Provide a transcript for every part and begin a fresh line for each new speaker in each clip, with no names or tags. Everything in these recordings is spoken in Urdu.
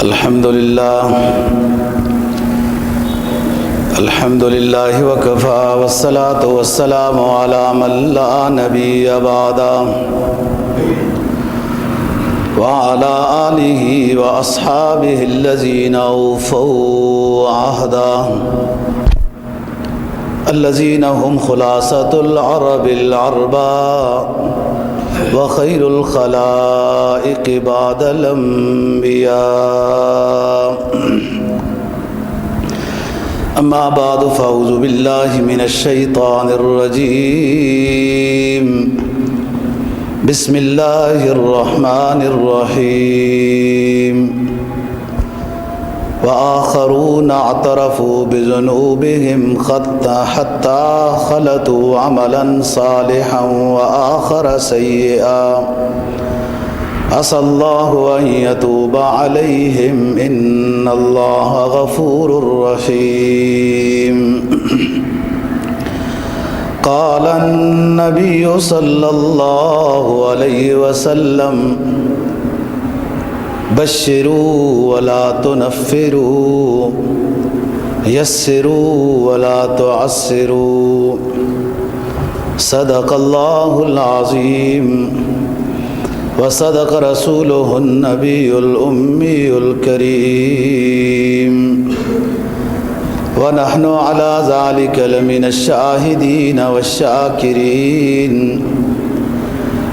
الحمد لله وكفى والصلاة والسلام على من لا نبي بعده وعلى آله وأصحابه الذين أوفوا عهده الذين هم خلاصة العرب العرباء وخير الخلائق بعد الأنبياء أما بعد فأعوذ بالله من الشيطان الرجيم بسم الله الرحمن الرحيم وآخرون اعترفوا بذنوبهم حتى خلطوا عملا صالحا وآخر سيئا عسى الله أن يتوب عليهم إن الله غفور رحيم قال النبي صلى الله عليه وسلم بشروا ولا تنفروا يسروا ولا تعسروا صدق الله العظيم وصدق رسوله النبي الأمي الكريم ونحن على ذلك لمن الشاهدين والشاكرين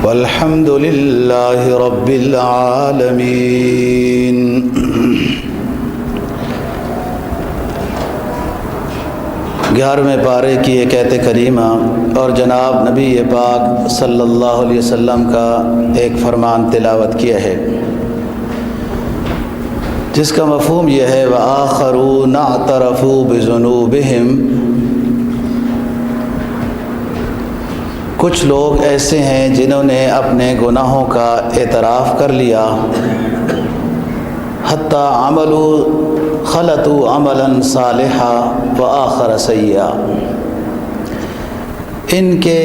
والحمد لله رب العالمين. 11ویں پارے کی ایک آیت کریمہ اور جناب نبی پاک صلی اللہ علیہ وسلم کا ایک فرمان تلاوت کیا ہے، جس کا مفہوم یہ ہے وآخرون اعترفوا بذنوبہم. کچھ لوگ ایسے ہیں جنہوں نے اپنے گناہوں کا اعتراف کر لیا، حتی خلطوا عملا صالحا وآخر سیئا. ان کے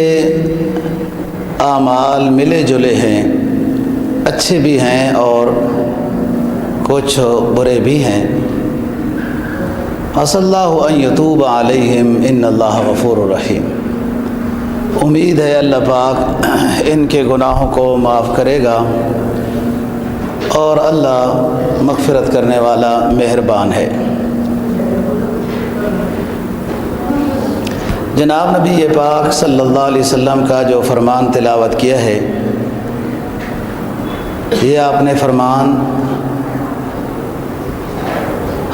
اعمال ملے جلے ہیں، اچھے بھی ہیں اور کچھ برے بھی ہیں. عسى اللہ ان یتوب علیہم ان اللہ غفور رحیم. امید ہے اللہ پاک ان کے گناہوں کو معاف کرے گا اور اللہ مغفرت کرنے والا مہربان ہے. جناب نبی پاک صلی اللہ علیہ وسلم کا جو فرمان تلاوت کیا ہے، یہ آپ نے فرمان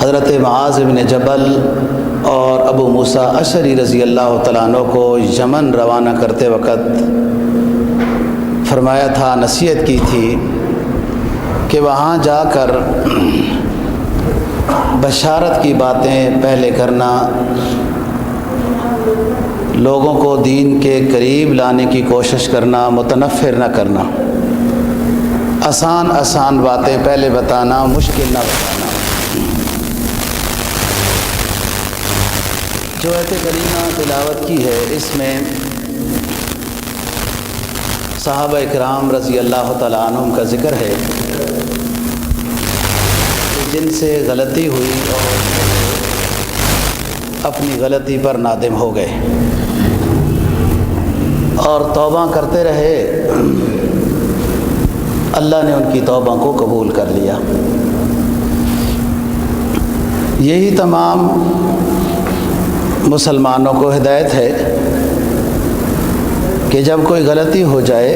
حضرت معاذ بن جبل اور ابو موسیٰ اشعری رضی اللہ تعالیٰ عنہ کو یمن روانہ کرتے وقت فرمایا تھا، نصیحت کی تھی کہ وہاں جا کر بشارت کی باتیں پہلے کرنا، لوگوں کو دین کے قریب لانے کی کوشش کرنا، متنفر نہ کرنا، آسان باتیں پہلے بتانا، مشکل نہ بتانا. جو آیت کریمہ تلاوت کی ہے، اس میں صحابہ اکرام رضی اللہ تعالیٰ عنہم کا ذکر ہے جن سے غلطی ہوئی اور اپنی غلطی پر نادم ہو گئے اور توبہ کرتے رہے. اللہ نے ان کی توبہ کو قبول کر لیا. یہی تمام مسلمانوں کو ہدایت ہے کہ جب کوئی غلطی ہو جائے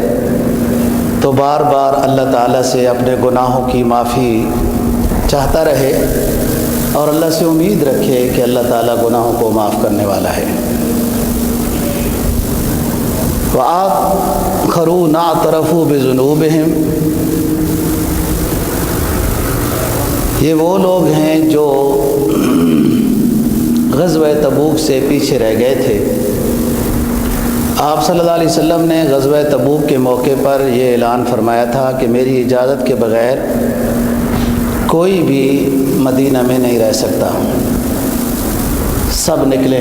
تو بار بار اللہ تعالیٰ سے اپنے گناہوں کی معافی چاہتا رہے اور اللہ سے امید رکھے کہ اللہ تعالیٰ گناہوں کو معاف کرنے والا ہے. وآخرون اعترفوا بذنوبہم، یہ وہ لوگ ہیں جو غزوہ تبوک سے پیچھے رہ گئے تھے. آپ صلی اللہ علیہ وسلم نے غزوہ تبوک کے موقع پر یہ اعلان فرمایا تھا کہ میری اجازت کے بغیر کوئی بھی مدینہ میں نہیں رہ سکتا. سب نکلے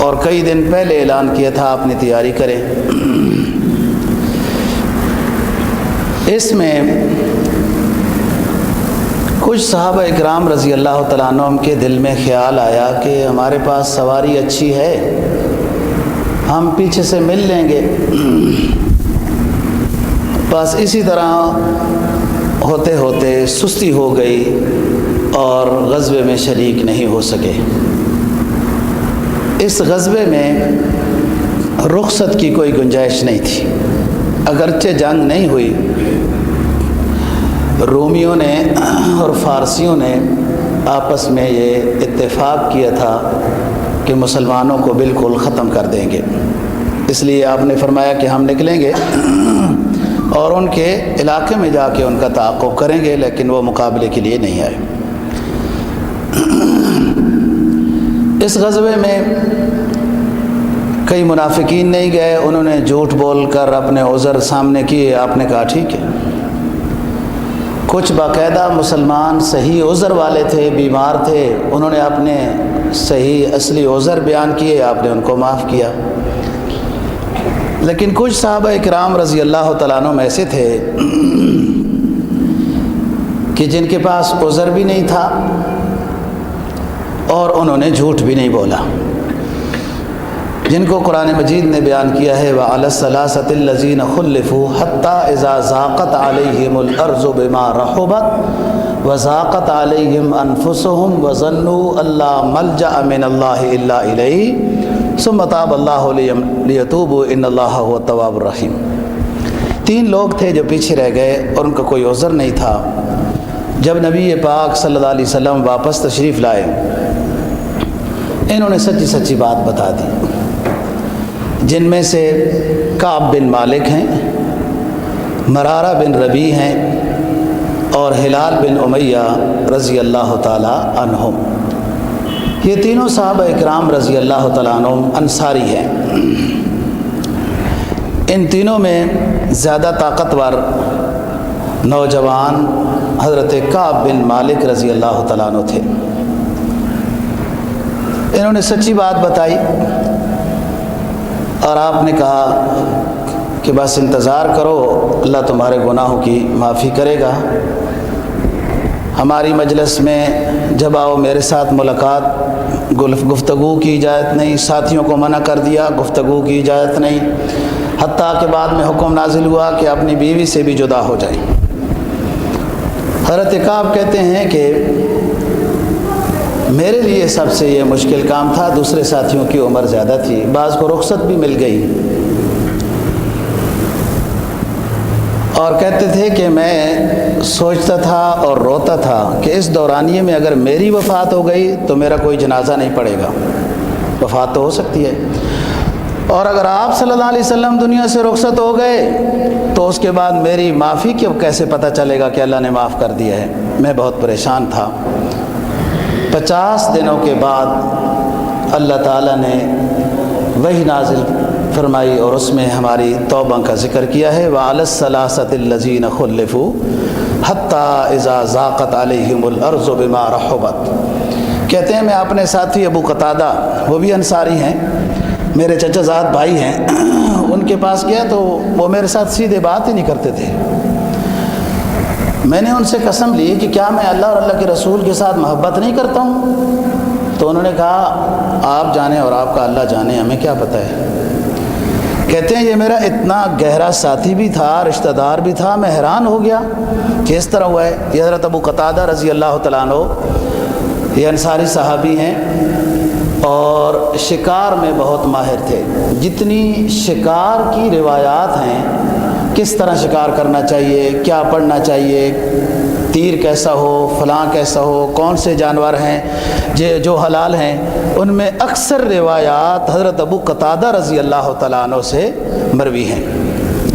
اور کئی دن پہلے اعلان کیا تھا اپنی تیاری کریں. اس میں کچھ صحابہ اکرام رضی اللہ تعالیٰ عنہم کے دل میں خیال آیا کہ ہمارے پاس سواری اچھی ہے، ہم پیچھے سے مل لیں گے۔ بس اسی طرح ہوتے ہوتے سستی ہو گئی اور غزوے میں شریک نہیں ہو سکے۔ اس غزوے میں رخصت کی کوئی گنجائش نہیں تھی، اگرچہ جنگ نہیں ہوئی، رومیوں نے اور فارسیوں نے آپس میں یہ اتفاق کیا تھا کہ مسلمانوں کو بالکل ختم کر دیں گے، اس لیے آپ نے فرمایا کہ ہم نکلیں گے اور ان کے علاقے میں جا کے ان کا تعاقب کریں گے، لیکن وہ مقابلے کے لیے نہیں آئے۔ اس غزوے میں کئی منافقین نہیں گئے، انہوں نے جھوٹ بول کر اپنے عذر سامنے کیے، آپ نے کہا ٹھیک ہے۔ کچھ باقاعدہ مسلمان صحیح عذر والے تھے، بیمار تھے، انہوں نے اپنے صحیح اصلی عذر بیان کیے، آپ نے ان کو معاف کیا۔ لیکن کچھ صحابہ اکرام رضی اللہ تعالیٰ عنہم ایسے تھے کہ جن کے پاس عذر بھی نہیں تھا اور انہوں نے جھوٹ بھی نہیں بولا، جن کو قرآن مجید نے بیان کیا ہے وَعَلَى الثَّلَاثَةِ الَّذِينَ خُلِّفُوا حَتَّى إِذَا ضَاقَتْ عَلَيْهِمُ الْأَرْضُ بِمَا رَحُبَتْ وَضَاقَتْ عَلَيْهِمْ أَنفُسُهُمْ وَظَنُّوا أَن لَّا مَلْجَأَ مِنَ اللَّهِ إِلَّا إِلَيْهِ ثُمَّ تَابَ اللَّهُ لِيَتُوبُوا إِنَّ اللَّهَ هُوَ التَّوَّابُ الرَّحِيمُ۔ تین لوگ تھے جو پیچھے رہ گئے اور ان کا کوئی عذر نہیں تھا۔ جب نبی پاک صلی اللہ علیہ وسلم واپس تشریف لائے، انہوں نے سچی سچی بات بتا دی، جن میں سے کعب بن مالک ہیں، مرارہ بن ربیع ہیں اور ہلال بن امیہ رضی اللہ تعالی عنہم۔ یہ تینوں صحابہ اکرام رضی اللہ تعالیٰ عنہم انصاری ہیں۔ ان تینوں میں زیادہ طاقتور نوجوان حضرت کعب بن مالک رضی اللہ تعالیٰ عنہ تھے۔ انہوں نے سچی بات بتائی اور آپ نے کہا کہ بس انتظار کرو، اللہ تمہارے گناہوں کی معافی کرے گا، ہماری مجلس میں جب آؤ میرے ساتھ ملاقات، گفتگو کی اجازت نہیں، ساتھیوں کو منع کر دیا، گفتگو کی اجازت نہیں، حتیٰ کہ بعد میں حکم نازل ہوا کہ اپنی بیوی سے بھی جدا ہو جائیں۔ حضرت کعب کہتے ہیں کہ میرے لیے سب سے یہ مشکل کام تھا، دوسرے ساتھیوں کی عمر زیادہ تھی، بعض کو رخصت بھی مل گئی، اور کہتے تھے کہ میں سوچتا تھا اور روتا تھا کہ اس دورانیے میں اگر میری وفات ہو گئی تو میرا کوئی جنازہ نہیں پڑے گا، وفات تو ہو سکتی ہے، اور اگر آپ صلی اللہ علیہ وسلم دنیا سے رخصت ہو گئے تو اس کے بعد میری معافی کی کیسے پتہ چلے گا کہ اللہ نے معاف کر دیا ہے۔ میں بہت پریشان تھا۔ 50 دنوں کے بعد اللہ تعالیٰ نے وحی نازل فرمائی اور اس میں ہماری توبہ کا ذکر کیا ہے وَعَلَى الثَّلَاثَةِ الَّذِينَ خُلِّفُوا حَتَّى إِذَا ضَاقَتْ عَلَيْهِمُ الْأَرْضُ بِمَا رَحُبَتْ۔ کہتے ہیں میں اپنے ساتھی ابو قتادہ، وہ بھی انصاری ہیں، میرے چچا زاد بھائی ہیں، ان کے پاس گیا تو وہ میرے ساتھ سیدھے بات ہی نہیں کرتے تھے۔ میں نے ان سے قسم لی کہ کیا میں اللہ اور اللہ کے رسول کے ساتھ محبت نہیں کرتا ہوں؟ تو انہوں نے کہا آپ جانیں اور آپ کا اللہ جانے، ہمیں کیا پتہ ہے۔ کہتے ہیں یہ میرا اتنا گہرا ساتھی بھی تھا، رشتہ دار بھی تھا، میں حیران ہو گیا کہ اس طرح ہوا ہے۔ یہ حضرت ابو قتادہ رضی اللہ تعالیٰ عنہ یہ انصاری صحابی ہیں اور شکار میں بہت ماہر تھے۔ جتنی شکار کی روایات ہیں، کس طرح شکار کرنا چاہیے، کیا پڑھنا چاہیے، تیر کیسا ہو، فلاں کیسا ہو، کون سے جانور ہیں جو حلال ہیں، ان میں اکثر روایات حضرت ابو قتادہ رضی اللہ تعالیٰ عنہ سے مروی ہیں۔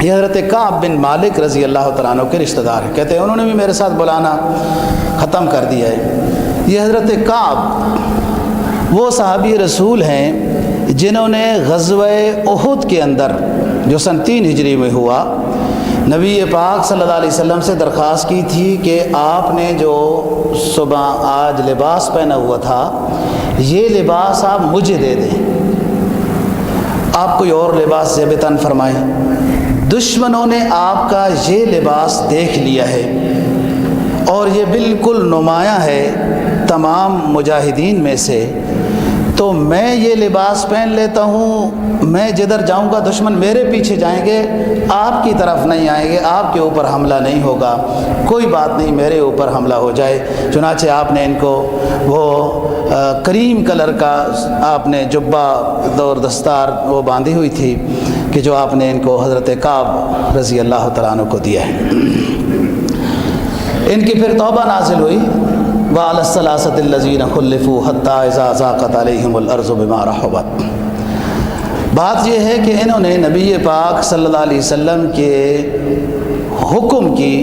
یہ حضرت کعب بن مالک رضی اللہ تعالیٰ عنہ کے رشتہ دار ہیں۔ کہتے ہیں انہوں نے بھی میرے ساتھ بلانا ختم کر دیا ہے۔ یہ حضرت کعب وہ صحابی رسول ہیں جنہوں نے غزوہ احد کے اندر جو سن 3 ہجری میں ہوا، نبی پاک صلی اللہ علیہ وسلم سے درخواست کی تھی کہ آپ نے جو صبح آج لباس پہنا ہوا تھا یہ لباس آپ مجھے دے دیں، آپ کوئی اور لباس ذیب تن فرمائیں۔ دشمنوں نے آپ کا یہ لباس دیکھ لیا ہے اور یہ بالکل نمایاں ہے تمام مجاہدین میں سے، تو میں یہ لباس پہن لیتا ہوں، میں جدھر جاؤں گا دشمن میرے پیچھے جائیں گے، آپ کی طرف نہیں آئیں گے، آپ کے اوپر حملہ نہیں ہوگا، کوئی بات نہیں میرے اوپر حملہ ہو جائے۔ چنانچہ آپ نے ان کو وہ کریم کلر کا آپ نے جبہ اور دستار وہ باندھی ہوئی تھی کہ جو آپ نے ان کو حضرت کعب رضی اللہ تعالیٰ عنہ کو دیا ہے۔ ان کی پھر توبہ نازل ہوئی، وَعَلَى الثَّلَاثَةِ الَّذِينَ خُلِّفُوا حَتَّىٰ إِذَا ضَاقَتْ عَلَيْهِمُ الْأَرْضُ بِمَا رَحُبَتْ۔ بات یہ ہے کہ انہوں نے نبی پاک صلی اللہ علیہ وسلم کے حکم کی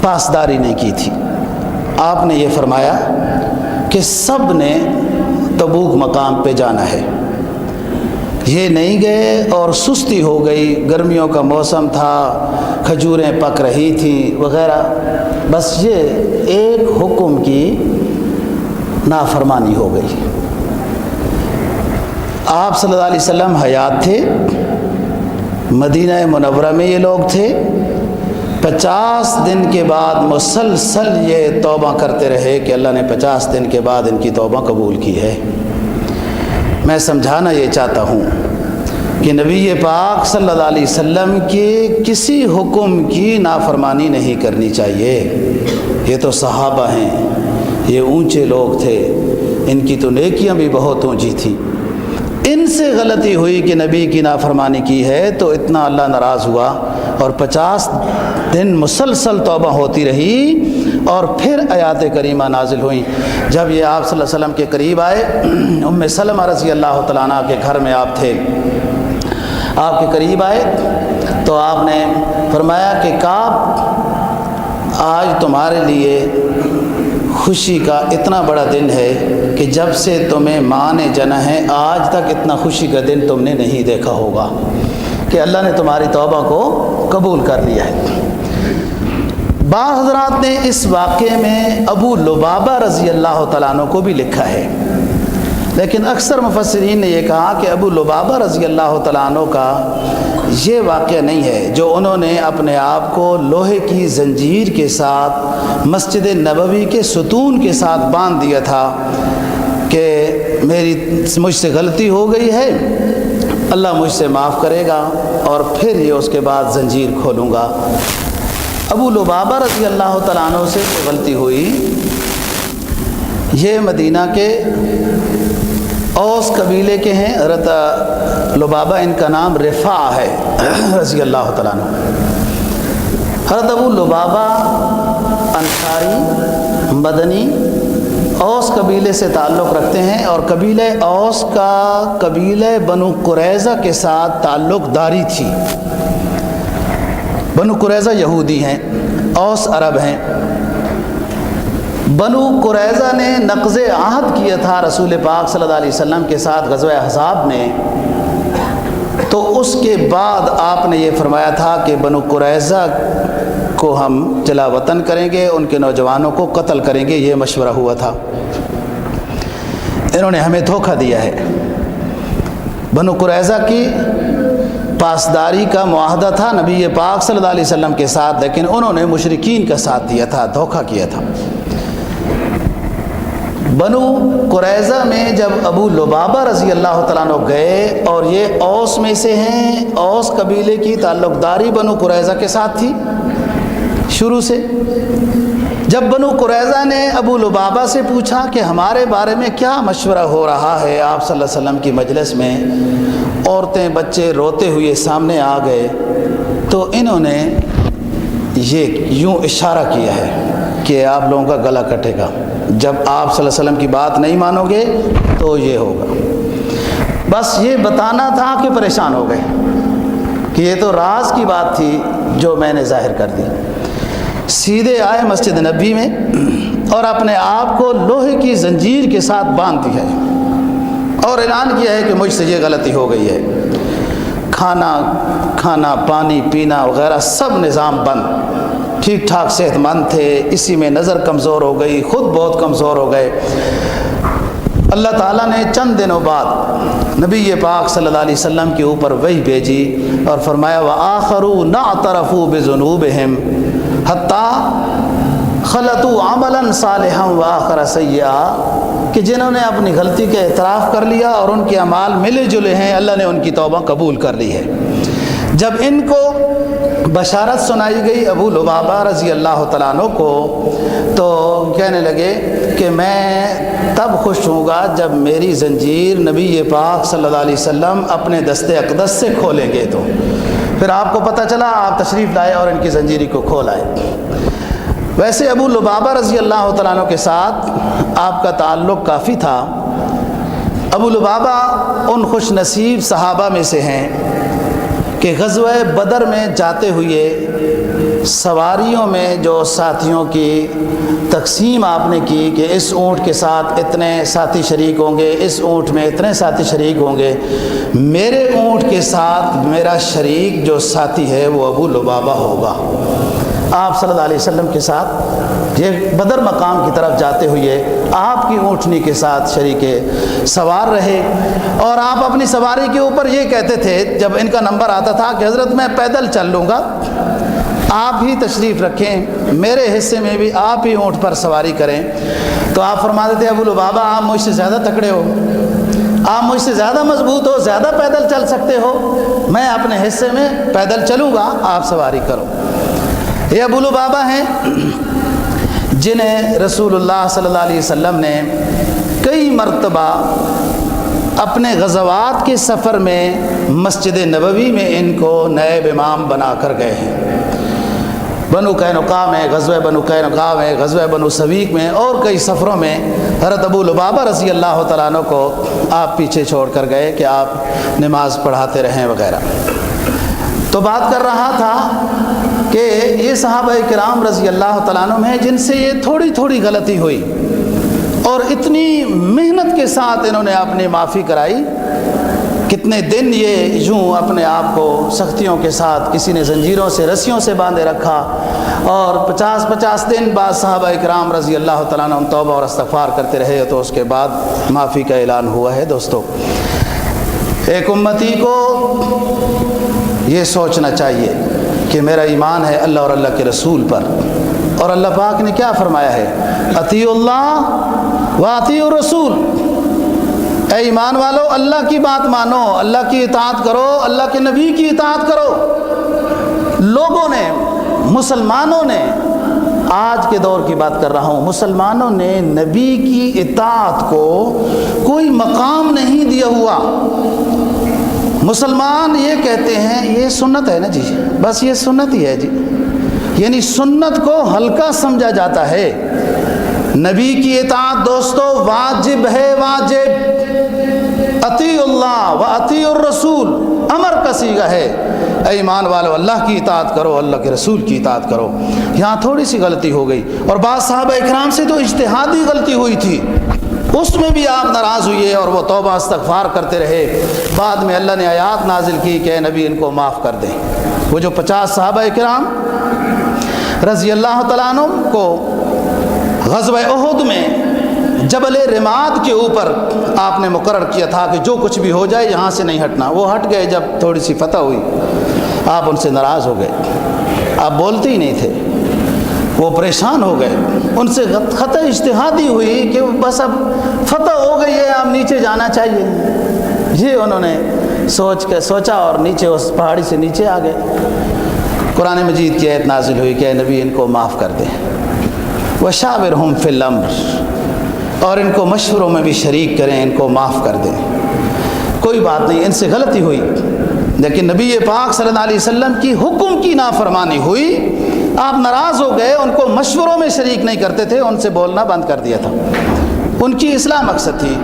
پاسداری نہیں کی تھی۔ آپ نے یہ فرمایا کہ سب نے تبوک مقام پہ جانا ہے، یہ نہیں گئے اور سستی ہو گئی، گرمیوں کا موسم تھا، کھجوریں پک رہی تھیں وغیرہ، بس یہ ایک حکم کی نافرمانی ہو گئی۔ آپ صلی اللہ علیہ وسلم حیات تھے، مدینہ منورہ میں یہ لوگ تھے، 50 دن کے بعد مسلسل یہ توبہ کرتے رہے کہ اللہ نے 50 دن کے بعد ان کی توبہ قبول کی ہے۔ میں سمجھانا یہ چاہتا ہوں کہ نبی پاک صلی اللہ علیہ وسلم کے کسی حکم کی نافرمانی نہیں کرنی چاہیے۔ یہ تو صحابہ ہیں، یہ اونچے لوگ تھے، ان کی تو نیکیاں بھی بہت اونچی تھیں، ان سے غلطی ہوئی کہ نبی کی نافرمانی کی ہے تو اتنا اللہ ناراض ہوا، اور 50 دن مسلسل توبہ ہوتی رہی، اور پھر آیات کریمہ نازل ہوئیں۔ جب یہ آپ صلی اللہ علیہ وسلم کے قریب آئے، ام سلمہ رضی اللہ تعالیٰ عنہ کے گھر میں آپ تھے، آپ کے قریب آئے تو آپ نے فرمایا کہ کعب آج تمہارے لیے خوشی کا اتنا بڑا دن ہے کہ جب سے تمہیں ماں نے جنا ہے آج تک اتنا خوشی کا دن تم نے نہیں دیکھا ہوگا کہ اللہ نے تمہاری توبہ کو قبول کر لیا ہے۔ بعض حضرات نے اس واقعے میں ابو لبابہ رضی اللہ تعالیٰ عنہ کو بھی لکھا ہے، لیکن اکثر مفسرین نے یہ کہا کہ ابو لبابہ رضی اللہ تعالیٰ عنہ کا یہ واقعہ نہیں ہے جو انہوں نے اپنے آپ کو لوہے کی زنجیر کے ساتھ مسجد نبوی کے ستون کے ساتھ باندھ دیا تھا کہ مجھ سے غلطی ہو گئی ہے، اللہ مجھ سے معاف کرے گا اور پھر یہ اس کے بعد زنجیر کھولوں گا۔ ابو لبابہ رضی اللہ تعالیٰ عنہ سے غلطی ہوئی، یہ مدینہ کے اوس قبیلے کے ہیں، حضرت لبابہ ان کا نام رفاع ہے رضی اللہ تعالیٰ عنہ۔ حضرت ابو لبابہ انصاری مدنی اوس قبیلے سے تعلق رکھتے ہیں، اور قبیلہ اوس کا قبیلہ بنو قریظہ کے ساتھ تعلق داری تھی۔ بنو قریظہ یہودی ہیں، اوس عرب ہیں۔ بنو قریظہ نے نقض عہد کیا تھا رسول پاک صلی اللہ علیہ وسلم کے ساتھ غزوہ احزاب میں، تو اس کے بعد آپ نے یہ فرمایا تھا کہ بنو قریظہ کو ہم جلا وطن کریں گے، ان کے نوجوانوں کو قتل کریں گے، یہ مشورہ ہوا تھا۔ انہوں نے ہمیں دھوکہ دیا ہے۔ بنو قریظہ کی پاسداری کا معاہدہ تھا نبی پاک صلی اللہ علیہ وسلم کے ساتھ، لیکن انہوں نے مشرکین کا ساتھ دیا تھا، دھوکہ کیا تھا۔ بنو قریظہ میں جب ابو لبابہ رضی اللہ تعالیٰ عنہ گئے، اور یہ اوس میں سے ہیں، اوس قبیلے کی تعلق داری بنو قریظہ کے ساتھ تھی شروع سے۔ جب بنو قریظہ نے ابو لبابہ سے پوچھا کہ ہمارے بارے میں کیا مشورہ ہو رہا ہے آپ صلی اللہ علیہ وسلم کی مجلس میں، عورتیں بچے روتے ہوئے سامنے آ گئے، تو انہوں نے یہ یوں اشارہ کیا ہے کہ آپ لوگوں کا گلا کٹے گا، جب آپ صلی اللہ علیہ وسلم کی بات نہیں مانو گے تو یہ ہوگا۔ بس یہ بتانا تھا کہ پریشان ہو گئے کہ یہ تو راز کی بات تھی جو میں نے ظاہر کر دی۔ سیدھے آئے مسجد نبی میں اور اپنے آپ کو لوہے کی زنجیر کے ساتھ باندھ دیا ہے اور اعلان کیا ہے کہ مجھ سے یہ غلطی ہو گئی ہے۔ کھانا پانی پینا وغیرہ سب نظام بند، ٹھیک ٹھاک صحت مند تھے، اسی میں نظر کمزور ہو گئی، خود بہت کمزور ہو گئے۔ اللہ تعالیٰ نے چند دنوں بعد نبی پاک صلی اللہ علیہ وسلم کے اوپر وحی بھیجی اور فرمایا وَآخَرُونَ اعْتَرَفُوا بِذُنُوبِهِمْ، حتیٰ خلطوا عملا صالحا وآخر سیئا، کہ جنہوں نے اپنی غلطی کا اعتراف کر لیا اور ان کے اعمال ملے جلے ہیں، اللہ نے ان کی توبہ قبول کر لی ہے۔ جب ان کو بشارت سنائی گئی ابو لبابہ رضی اللہ تعالیٰ عنہ کو، تو کہنے لگے کہ میں تب خوش ہوں گا جب میری زنجیر نبی پاک صلی اللہ علیہ وسلم اپنے دست اقدس سے کھولیں گے۔ تو پھر آپ کو پتہ چلا، آپ تشریف لائے اور ان کی زنجیری کو کھولائے۔ ویسے ابو لبابہ رضی اللہ تعالیٰ عنہ کے ساتھ آپ کا تعلق کافی تھا۔ ابو لبابہ ان خوش نصیب صحابہ میں سے ہیں کہ غزوہ بدر میں جاتے ہوئے سواریوں میں جو ساتھیوں کی تقسیم آپ نے کی کہ اس اونٹ کے ساتھ اتنے ساتھی شریک ہوں گے، اس اونٹ میں اتنے ساتھی شریک ہوں گے، میرے اونٹ کے ساتھ میرا شریک جو ساتھی ہے وہ ابو لبابہ ہوگا۔ آپ صلی اللہ علیہ وسلم کے ساتھ یہ بدر مقام کی طرف جاتے ہوئے آپ کی اونٹنی کے ساتھ شریک سوار رہے، اور آپ اپنی سواری کے اوپر یہ کہتے تھے جب ان کا نمبر آتا تھا کہ حضرت میں پیدل چل لوں گا، آپ ہی تشریف رکھیں، میرے حصے میں بھی آپ ہی اونٹ پر سواری کریں۔ تو آپ فرماتے تھے ابو لبابہ آپ مجھ سے زیادہ تکڑے ہو، آپ مجھ سے زیادہ مضبوط ہو، زیادہ پیدل چل سکتے ہو، میں اپنے حصے میں پیدل چلوں گا، آپ سواری کرو۔ یہ ابو لبابہ ہیں جنہیں رسول اللہ صلی اللہ علیہ وسلم نے کئی مرتبہ اپنے غزوات کے سفر میں مسجد نبوی میں ان کو نائب امام بنا کر گئے ہیں۔ بنو قینقاع میں، غزوہ بنو قینقاع میں، غزوہ بنو سویق میں اور کئی سفروں میں حضرت ابو لبابہ رضی اللہ تعالیٰ عنہ کو آپ پیچھے چھوڑ کر گئے کہ آپ نماز پڑھاتے رہیں وغیرہ۔ تو بات کر رہا تھا کہ یہ صحابہ کرام رضی اللہ تعالیٰ عنہ ہیں جن سے یہ تھوڑی تھوڑی غلطی ہوئی اور اتنی محنت کے ساتھ انہوں نے اپنی معافی کرائی۔ کتنے دن یہ یوں اپنے آپ کو سختیوں کے ساتھ، کسی نے زنجیروں سے رسیوں سے باندھے رکھا، اور 50 دن بعد صحابہ کرام رضی اللہ تعالیٰ عنہ توبہ اور استغفار کرتے رہے، تو اس کے بعد معافی کا اعلان ہوا ہے۔ دوستو، ایک امتی کو یہ سوچنا چاہیے کہ میرا ایمان ہے اللہ اور اللہ کے رسول پر، اور اللہ پاک نے کیا فرمایا ہے، اطیعوا اللہ و اطیعوا الرسول، اے ایمان والو اللہ کی بات مانو، اللہ کی اطاعت کرو، اللہ کے نبی کی اطاعت کرو۔ لوگوں نے، مسلمانوں نے، آج کے دور کی بات کر رہا ہوں، مسلمانوں نے نبی کی اطاعت کو کوئی مقام نہیں دیا ہوا۔ مسلمان یہ کہتے ہیں یہ سنت ہے نا جی، بس یہ سنت ہی ہے جی، یعنی سنت کو ہلکا سمجھا جاتا ہے۔ نبی کی اطاعت دوستو واجب ہے، واجب، اطیعوا اللہ و اطیعوا الرسول، امر کا صیغہ ہے، اے ایمان والو اللہ کی اطاعت کرو، اللہ کے رسول کی اطاعت کرو۔ یہاں تھوڑی سی غلطی ہو گئی، اور بعض صحابہ اکرام سے تو اجتہادی غلطی ہوئی تھی، اس میں بھی آپ ناراض ہوئے اور وہ توبہ استغفار کرتے رہے۔ بعد میں اللہ نے آیات نازل کی کہ اے نبی ان کو معاف کر دیں۔ وہ جو 50 صحابہ کرام رضی اللہ تعالیٰ عنہ کو غزوہ احد میں جبل رماد کے اوپر آپ نے مقرر کیا تھا کہ جو کچھ بھی ہو جائے یہاں سے نہیں ہٹنا، وہ ہٹ گئے۔ جب تھوڑی سی فتح ہوئی آپ ان سے ناراض ہو گئے، آپ بولتے ہی نہیں تھے، وہ پریشان ہو گئے، ان سے خطا اجتہادی ہوئی کہ بس اب فتح ہو گئی ہے، اب نیچے جانا چاہیے۔ یہ انہوں نے سوچا اور نیچے اس پہاڑی سے نیچے آ گئے۔ قرآن مجید کی آیت نازل ہوئی کہ اے نبی ان کو معاف کر دیں، وشاورہم فی الامر، اور ان کو مشوروں میں بھی شریک کریں، ان کو معاف کر دیں۔ کوئی بات نہیں، ان سے غلطی ہوئی، لیکن نبی پاک صلی اللہ علیہ وسلم کی حکم کی نافرمانی ہوئی، آپ ناراض ہو گئے، ان کو مشوروں میں شریک نہیں کرتے تھے، ان سے بولنا بند کر دیا تھا۔ ان کی اصلاح مقصد تھی۔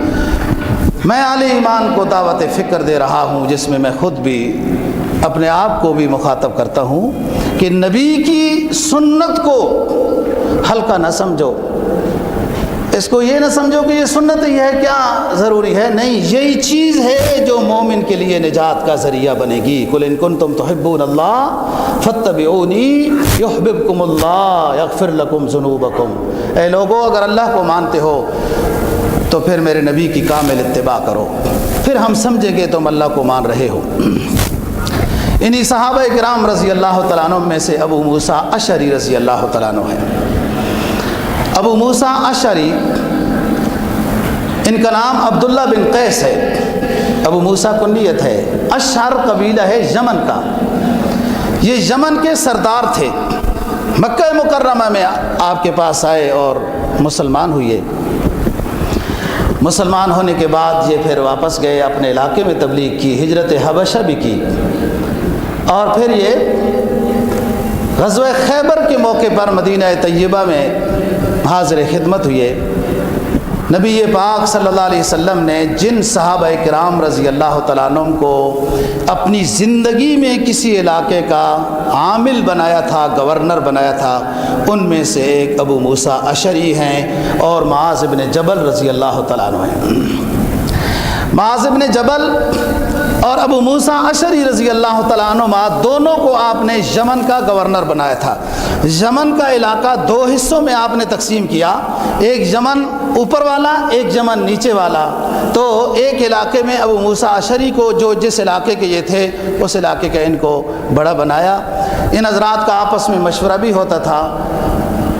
میں اہل ایمان کو دعوت فکر دے رہا ہوں، جس میں خود بھی اپنے آپ کو بھی مخاطب کرتا ہوں کہ نبی کی سنت کو ہلکا نہ سمجھو، اس کو یہ نہ سمجھو کہ یہ سنت ہی ہے، کیا ضروری ہے، نہیں، یہی چیز ہے جو مومن کے لیے نجات کا ذریعہ بنے گی۔ قل ان کنتم تحبون اللہ فاتبعونی یحببکم اللہ یغفر لکم ذنوبکم، اے لوگو اگر اللہ کو مانتے ہو تو پھر میرے نبی کی کامل اتباع کرو، پھر ہم سمجھیں گے تم اللہ کو مان رہے ہو۔ انہی صحابہ کرام رضی اللہ تعالیٰ عنہ میں سے ابو موسیٰ اشعری رضی اللہ تعالیٰ عنہ ہے۔ ابو موسیٰ اشعری، ان کا نام عبداللہ بن قیس ہے، ابو موسیٰ کنیت ہے۔ اشعر قبیلہ ہے یمن کا، یہ یمن کے سردار تھے، مکہ مکرمہ میں آپ کے پاس آئے اور مسلمان ہوئے۔ مسلمان ہونے کے بعد یہ پھر واپس گئے، اپنے علاقے میں تبلیغ کی، ہجرت حبشہ بھی کی، اور پھر یہ غزوہ خیبر کے موقع پر مدینہ طیبہ میں حاضر خدمت ہوئے۔ نبی پاک صلی اللہ علیہ وسلم نے جن صحابہ کرام رضی اللہ تعالیٰ عنہم کو اپنی زندگی میں کسی علاقے کا عامل بنایا تھا، گورنر بنایا تھا، ان میں سے ایک ابو موسیٰ اشعری ہیں اور معاذ بن جبل رضی اللہ تعالیٰ عنہ ہیں۔ معاذ بن جبل اور ابو موسیٰ اشعری رضی اللہ تعالیٰ عنہ دونوں کو آپ نے یمن کا گورنر بنایا تھا۔ یمن کا علاقہ دو حصوں میں آپ نے تقسیم کیا، ایک یمن اوپر والا، ایک یمن نیچے والا۔ تو ایک علاقے میں ابو موسیٰ اشعری کو، جو جس علاقے کے یہ تھے، اس علاقے کا ان کو بڑا بنایا۔ ان حضرات کا آپس میں مشورہ بھی ہوتا تھا۔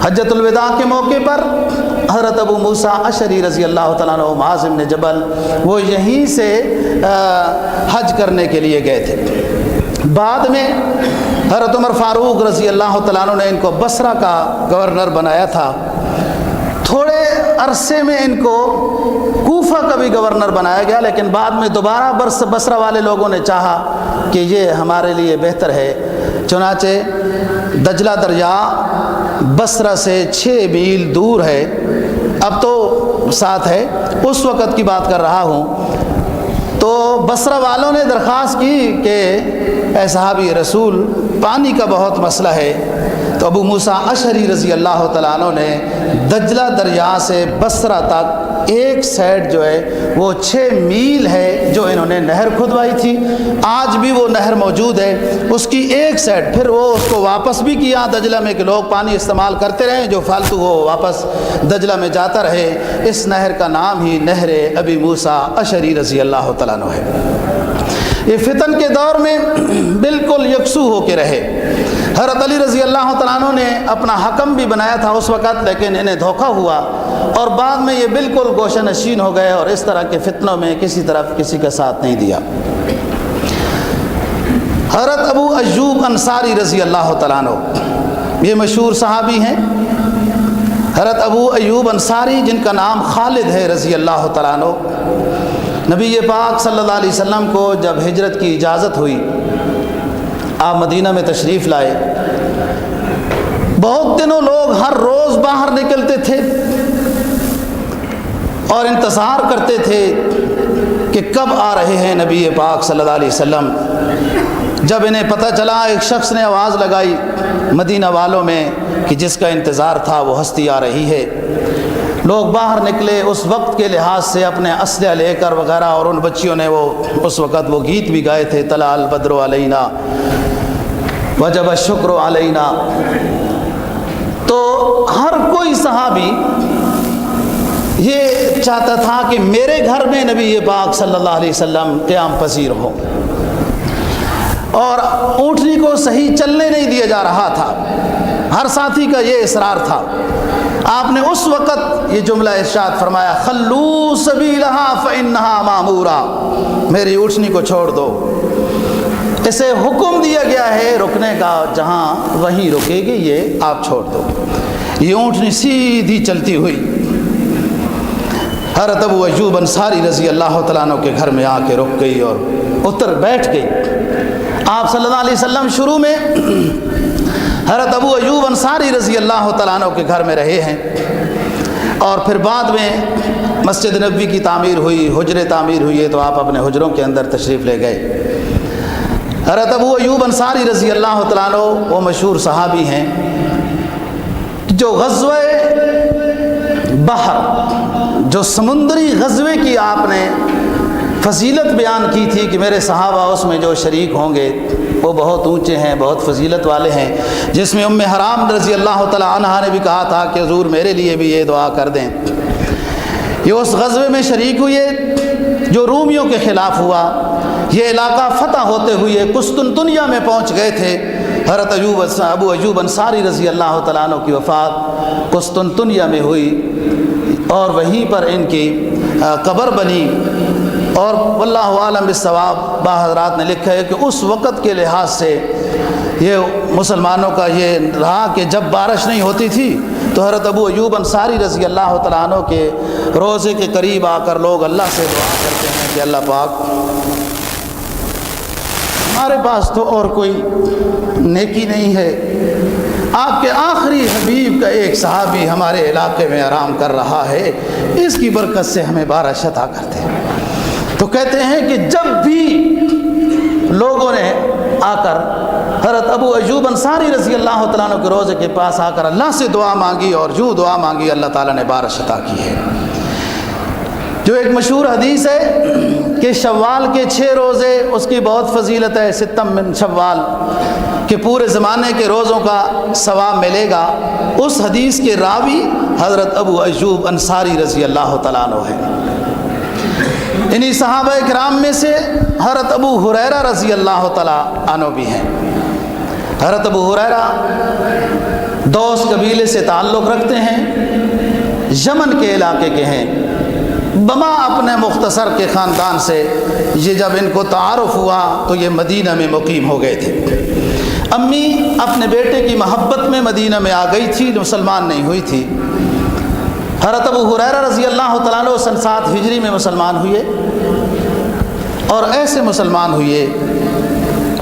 حجۃ الوداع کے موقع پر حضرت ابو موسیٰ اشعری رضی اللہ تعالیٰ عنہ معاذ بن جبل وہ یہیں سے حج کرنے کے لیے گئے تھے۔ بعد میں حضرت عمر فاروق رضی اللہ تعالیٰ عنہ نے ان کو بصرہ کا گورنر بنایا تھا۔ تھوڑے عرصے میں ان کو کوفہ کا بھی گورنر بنایا گیا، لیکن بعد میں دوبارہ بصرہ والے لوگوں نے چاہا کہ یہ ہمارے لیے بہتر ہے، چنانچہ دجلہ دریا بصرہ سے 6 میل دور ہے، اب تو ساتھ ہے، اس وقت کی بات کر رہا ہوں۔ تو بصرہ والوں نے درخواست کی کہ اے صحابی رسول، پانی کا بہت مسئلہ ہے۔ تو ابو موسیٰ اشعری رضی اللہ تعالیٰ عنہ نے دجلہ دریا سے بصرہ تک ایک سائڈ جو ہے وہ 6 میل ہے جو انہوں نے نہر کھدوائی تھی، آج بھی وہ نہر موجود ہے، اس کی ایک سائڈ پھر وہ اس کو واپس بھی کیا دجلہ میں کہ لوگ پانی استعمال کرتے رہیں، جو فالتو وہ واپس دجلہ میں جاتا رہے۔ اس نہر کا نام ہی نہر ابی موسیٰ اشعری رضی اللہ تعالیٰ عنہ ہے۔ یہ فتن کے دور میں بالکل یکسو ہو کے رہے۔ حضرت علی رضی اللہ تعالیٰ عنہ نے اپنا حکم بھی بنایا تھا اس وقت، لیکن انہیں دھوکہ ہوا اور بعد میں یہ بالکل گوشہ نشین ہو گئے اور اس طرح کے فتنوں میں کسی طرف کسی کا ساتھ نہیں دیا۔ حضرت ابو ایوب انصاری رضی اللہ تعالیٰ عنہ یہ مشہور صحابی ہیں۔ حضرت ابو ایوب انصاری جن کا نام خالد ہے رضی اللہ تعالیٰ عنہ، نبی پاک صلی اللہ علیہ وسلم کو جب ہجرت کی اجازت ہوئی، آپ مدینہ میں تشریف لائے۔ بہت دنوں لوگ ہر روز باہر نکلتے تھے اور انتظار کرتے تھے کہ کب آ رہے ہیں نبی پاک صلی اللہ علیہ وسلم۔ جب انہیں پتہ چلا، ایک شخص نے آواز لگائی مدینہ والوں میں کہ جس کا انتظار تھا وہ ہستی آ رہی ہے۔ لوگ باہر نکلے، اس وقت کے لحاظ سے اپنے اسلحہ لے کر وغیرہ، اور ان بچیوں نے وہ اس وقت وہ گیت بھی گائے تھے، طلع البدر علینا وجب الشکر علینا۔ تو ہر کوئی صحابی یہ چاہتا تھا کہ میرے گھر میں نبی پاک صلی اللہ علیہ وسلم قیام پذیر ہو، اور اونٹنی کو صحیح چلنے نہیں دیا جا رہا تھا۔ ہر ساتھی کا یہ اصرار تھا۔ آپ نے اس وقت یہ جملہ ارشاد فرمایا، خلو سبیلہا فانہا مامورا، میری اونٹنی کو چھوڑ دو، اسے حکم دیا گیا ہے رکنے کا، جہاں وہیں رکے گی، یہ آپ چھوڑ دو۔ یہ اونٹنی سیدھی چلتی ہوئی حضرت ابو ایوب انصاری رضی اللہ تعالیٰ عنہ کے گھر میں آ کے رک گئی اور اتر بیٹھ گئی۔ آپ صلی اللہ علیہ وسلم شروع میں حضرت ابو ایوب انصاری رضی اللہ تعالیٰ عنہ کے گھر میں رہے ہیں، اور پھر بعد میں مسجد نبوی کی تعمیر ہوئی، حجرے تعمیر ہوئی ہے، تو آپ اپنے حجروں کے اندر تشریف لے گئے۔ حضرت ابو ایوب انصاری رضی اللہ تعالیٰ عنہ وہ مشہور صحابی ہیں جو غزوہ بحر، جو سمندری غزوے کی آپ نے فضیلت بیان کی تھی کہ میرے صحابہ اس میں جو شریک ہوں گے وہ بہت اونچے ہیں، بہت فضیلت والے ہیں، جس میں ام حرام رضی اللہ تعالیٰ عنہا نے بھی کہا تھا کہ حضور میرے لیے بھی یہ دعا کر دیں۔ یہ اس غزوے میں شریک ہوئے جو رومیوں کے خلاف ہوا، یہ علاقہ فتح ہوتے ہوئے قسطنطنیہ میں پہنچ گئے تھے۔ حضرت ابو ایوب انصاری رضی اللہ تعالیٰ عنہ کی وفات قسطنطنیہ میں ہوئی اور وہیں پر ان کی قبر بنی۔ اور واللہ عالم بالصواب، حضرات نے لکھا ہے کہ اس وقت کے لحاظ سے یہ مسلمانوں کا یہ رہا کہ جب بارش نہیں ہوتی تھی تو حضرت ابو ایوب انصاری رضی اللہ تعالیٰ عنہ کے روضے کے قریب آ کر لوگ اللہ سے دعا کرتے ہیں کہ اللہ پاک ہمارے پاس تو اور کوئی نیکی نہیں ہے، آپ کے آخری حبیب کا ایک صحابی ہمارے علاقے میں آرام کر رہا ہے، اس کی برکت سے ہمیں بارش عطا کرتے ہیں۔ تو کہتے ہیں کہ جب بھی لوگوں نے آ کر حضرت ابو ایوب انصاری رضی اللہ تعالیٰ عنہ کے روضے کے پاس آ کر اللہ سے دعا مانگی اور جو دعا مانگی اللہ تعالیٰ نے بارش عطا کی ہے۔ جو ایک مشہور حدیث ہے کہ شوال کے 6 روزے اس کی بہت فضیلت ہے، ستم من شوال، کہ پورے زمانے کے روزوں کا ثواب ملے گا، اس حدیث کے راوی حضرت ابو ایوب انصاری رضی اللہ تعالیٰ عنہ ہے۔ انہی صحابہ کرام میں سے حضرت ابو ہریرہ رضی اللہ تعالیٰ عنہ بھی ہیں۔ حضرت ابو ہریرہ دوس قبیلے سے تعلق رکھتے ہیں، یمن کے علاقے کے ہیں، بما اپنے مختصر کے خاندان سے یہ جب ان کو تعارف ہوا تو یہ مدینہ میں مقیم ہو گئے تھے۔ امی اپنے بیٹے کی محبت میں مدینہ میں آ گئی تھی، مسلمان نہیں ہوئی تھی۔ حضرت ابو ہریرہ رضی اللہ تعالیٰ عنہ سن 7 ہجری میں مسلمان ہوئے اور ایسے مسلمان ہوئے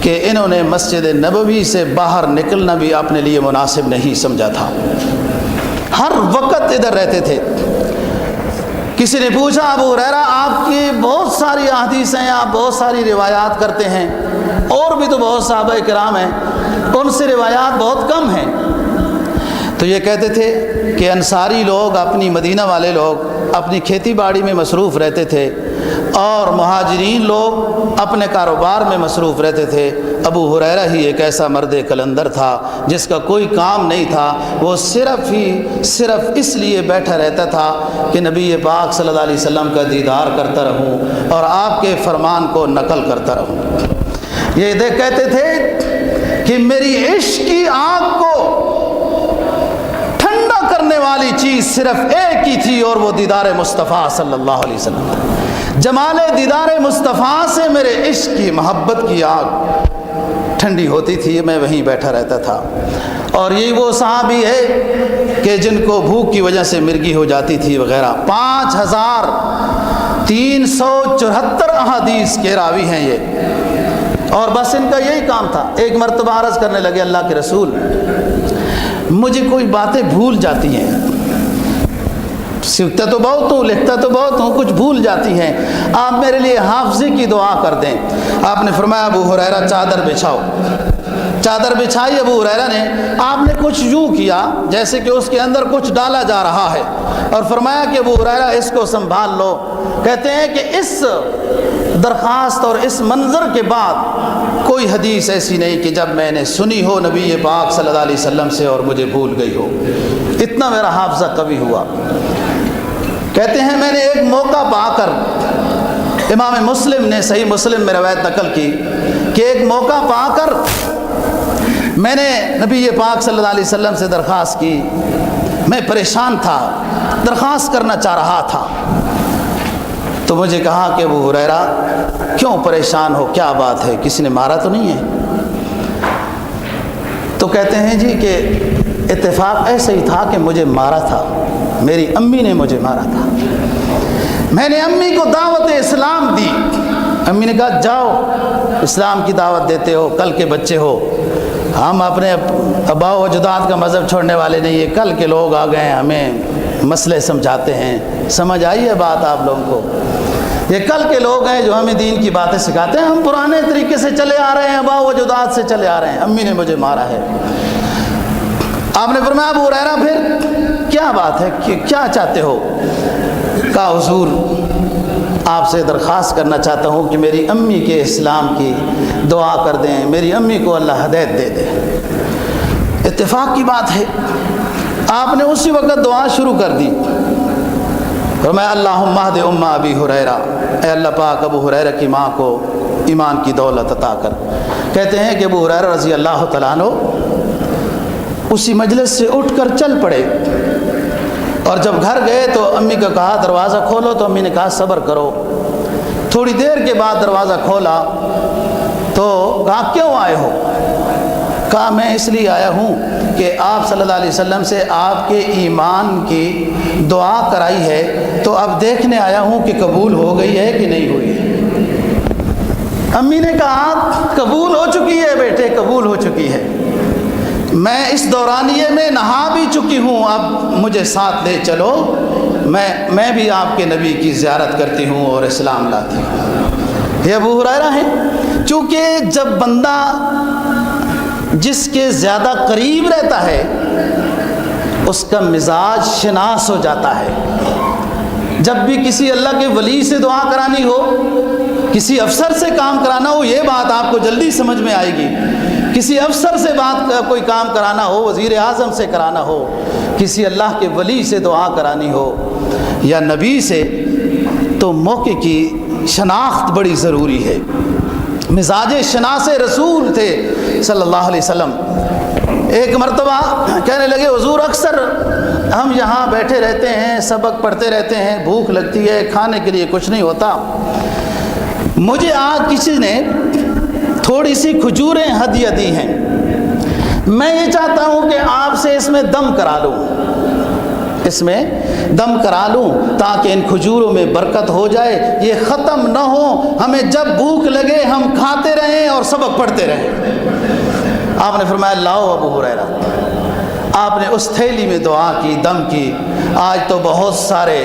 کہ انہوں نے مسجد نبوی سے باہر نکلنا بھی اپنے لیے مناسب نہیں سمجھا تھا، ہر وقت ادھر رہتے تھے۔ کسی نے پوچھا ابو ہریرہ آپ کی بہت ساری احادیث ہیں، آپ بہت ساری روایات کرتے ہیں، اور بھی تو بہت صحابہ کرام ہیں، ان سے روایات بہت کم ہیں۔ تو یہ کہتے تھے کہ انصاری لوگ، اپنی مدینہ والے لوگ اپنی کھیتی باڑی میں مصروف رہتے تھے اور مہاجرین لوگ اپنے کاروبار میں مصروف رہتے تھے۔ ابو ہریرہ ہی ایک ایسا مرد کلندر تھا جس کا کوئی کام نہیں تھا، وہ صرف اس لیے بیٹھا رہتا تھا کہ نبی پاک صلی اللہ علیہ وسلم کا دیدار کرتا رہوں اور آپ کے فرمان کو نقل کرتا رہوں۔ یہ کہتے تھے کہ میری عشق کی آگ کو ٹھنڈا کرنے والی چیز صرف ایک ہی تھی اور وہ دیدار مصطفیٰ صلی اللہ علیہ وسلم۔ جمال دیدار مصطفیٰ سے میرے عشق کی محبت کی آگ ٹھنڈی ہوتی تھی، میں وہیں بیٹھا رہتا تھا۔ اور یہی وہ صحابی ہے کہ جن کو بھوک کی وجہ سے مرگی ہو جاتی تھی وغیرہ۔ 5374 احادیث کے راوی ہیں یہ، اور بس ان کا یہی کام تھا۔ ایک مرتبہ عرض کرنے لگے اللہ کے رسول، مجھے کوئی باتیں بھول جاتی ہیں، سیکھتا تو بہت ہوں، لکھتا تو بہت ہوں، کچھ بھول جاتی ہیں، آپ میرے لیے حافظے کی دعا کر دیں۔ آپ نے فرمایا ابو ہریرہ چادر بچھاؤ۔ چادر بچھائی ابو ہریرہ نے، آپ نے کچھ یوں کیا جیسے کہ اس کے اندر کچھ ڈالا جا رہا ہے، اور فرمایا کہ ابو ہریرہ اس کو سنبھال لو۔ کہتے ہیں کہ اس درخواست اور اس منظر کے بعد کوئی حدیث ایسی نہیں کہ جب میں نے سنی ہو نبی پاک صلی اللہ علیہ وسلم سے اور مجھے بھول گئی ہو، اتنا میرا حافظہ قوی ہوا۔ کہتے ہیں میں نے ایک موقع پا کر، امام مسلم نے صحیح مسلم میں روایت نقل کی کہ ایک موقع پا کر میں نے نبی پاک صلی اللہ علیہ وسلم سے درخواست کی، میں پریشان تھا، درخواست کرنا چاہ رہا تھا، تو مجھے کہا کہ ابو ہریرہ کیوں پریشان ہو، کیا بات ہے، کسی نے مارا تو نہیں ہے؟ تو کہتے ہیں جی کہ اتفاق ایسا ہی تھا کہ مجھے مارا تھا، میری امی نے مجھے مارا تھا۔ میں نے امی کو دعوت اسلام دی، امی نے کہا جاؤ اسلام کی دعوت دیتے ہو، کل کے بچے ہو، ہم اپنے آباء و اجداد کا مذہب چھوڑنے والے نہیں ہیں، کل کے لوگ آ گئے ہمیں مسئلے سمجھاتے ہیں، سمجھ آئی ہے بات آپ لوگوں کو؟ یہ کل کے لوگ ہیں جو ہمیں دین کی باتیں سکھاتے ہیں، ہم پرانے طریقے سے چلے آ رہے ہیں، آباء و اجداد سے چلے آ رہے ہیں، امی نے مجھے مارا ہے۔ آپ نے فرمایا ابو ہریرہ پھر کیا بات ہے، کیا چاہتے ہو؟ کہا حضور آپ سے درخواست کرنا چاہتا ہوں کہ میری امی کے اسلام کی دعا کر دیں، میری امی کو اللہ ہدایت دے دے۔ اتفاق کی بات ہے، آپ نے اسی وقت دعا شروع کر دی۔ فرمایا اللہم اہد ام ابی ہریرہ، اے اللہ پاک ابو ہریرہ کی ماں کو ایمان کی دولت عطا کر۔ کہتے ہیں کہ ابو ہریرہ رضی اللہ تعالیٰ عنہ اسی مجلس سے اٹھ کر چل پڑے، اور جب گھر گئے تو امی کو کہا دروازہ کھولو، تو امی نے کہا صبر کرو۔ تھوڑی دیر کے بعد دروازہ کھولا تو کہا کیوں آئے ہو؟ کہا میں اس لیے آیا ہوں کہ آپ صلی اللہ علیہ وسلم سے آپ کے ایمان کی دعا کرائی ہے، تو اب دیکھنے آیا ہوں کہ قبول ہو گئی ہے کہ نہیں ہوئی ہے۔ امی نے کہا قبول ہو چکی ہے بیٹے، قبول ہو چکی ہے، میں اس دورانیے میں نہا بھی چکی ہوں، اب مجھے ساتھ لے چلو، میں بھی آپ کے نبی کی زیارت کرتی ہوں اور اسلام لاتی ہوں۔ یہ ابو ہریرہ ہیں۔ چونکہ جب بندہ جس کے زیادہ قریب رہتا ہے اس کا مزاج شناس ہو جاتا ہے۔ جب بھی کسی اللہ کے ولی سے دعا کرانی ہو، کسی افسر سے کام کرانا ہو، یہ بات آپ کو جلدی سمجھ میں آئے گی۔ کسی افسر سے کوئی کام کرانا ہو، وزیر اعظم سے کرانا ہو، کسی اللہ کے ولی سے دعا کرانی ہو یا نبی سے، تو موقع کی شناخت بڑی ضروری ہے۔ مزاج شناس رسول تھے صلی اللہ علیہ وسلم۔ ایک مرتبہ کہنے لگے حضور اکثر ہم یہاں بیٹھے رہتے ہیں، سبق پڑھتے رہتے ہیں، بھوک لگتی ہے، کھانے کے لیے کچھ نہیں ہوتا، مجھے آج کسی نے تھوڑی سی کھجوریں ہدیہ دی ہیں، میں یہ چاہتا ہوں کہ آپ سے اس میں دم کرا لوں، اس میں دم کرا لوں تاکہ ان کھجوروں میں برکت ہو جائے، یہ ختم نہ ہو، ہمیں جب بھوک لگے ہم کھاتے رہیں اور سبق پڑھتے رہیں۔ آپ نے فرمایا لاؤ ابو ہریرہ۔ آپ نے اس تھیلی میں دعا کی، دم کی۔ آج تو بہت سارے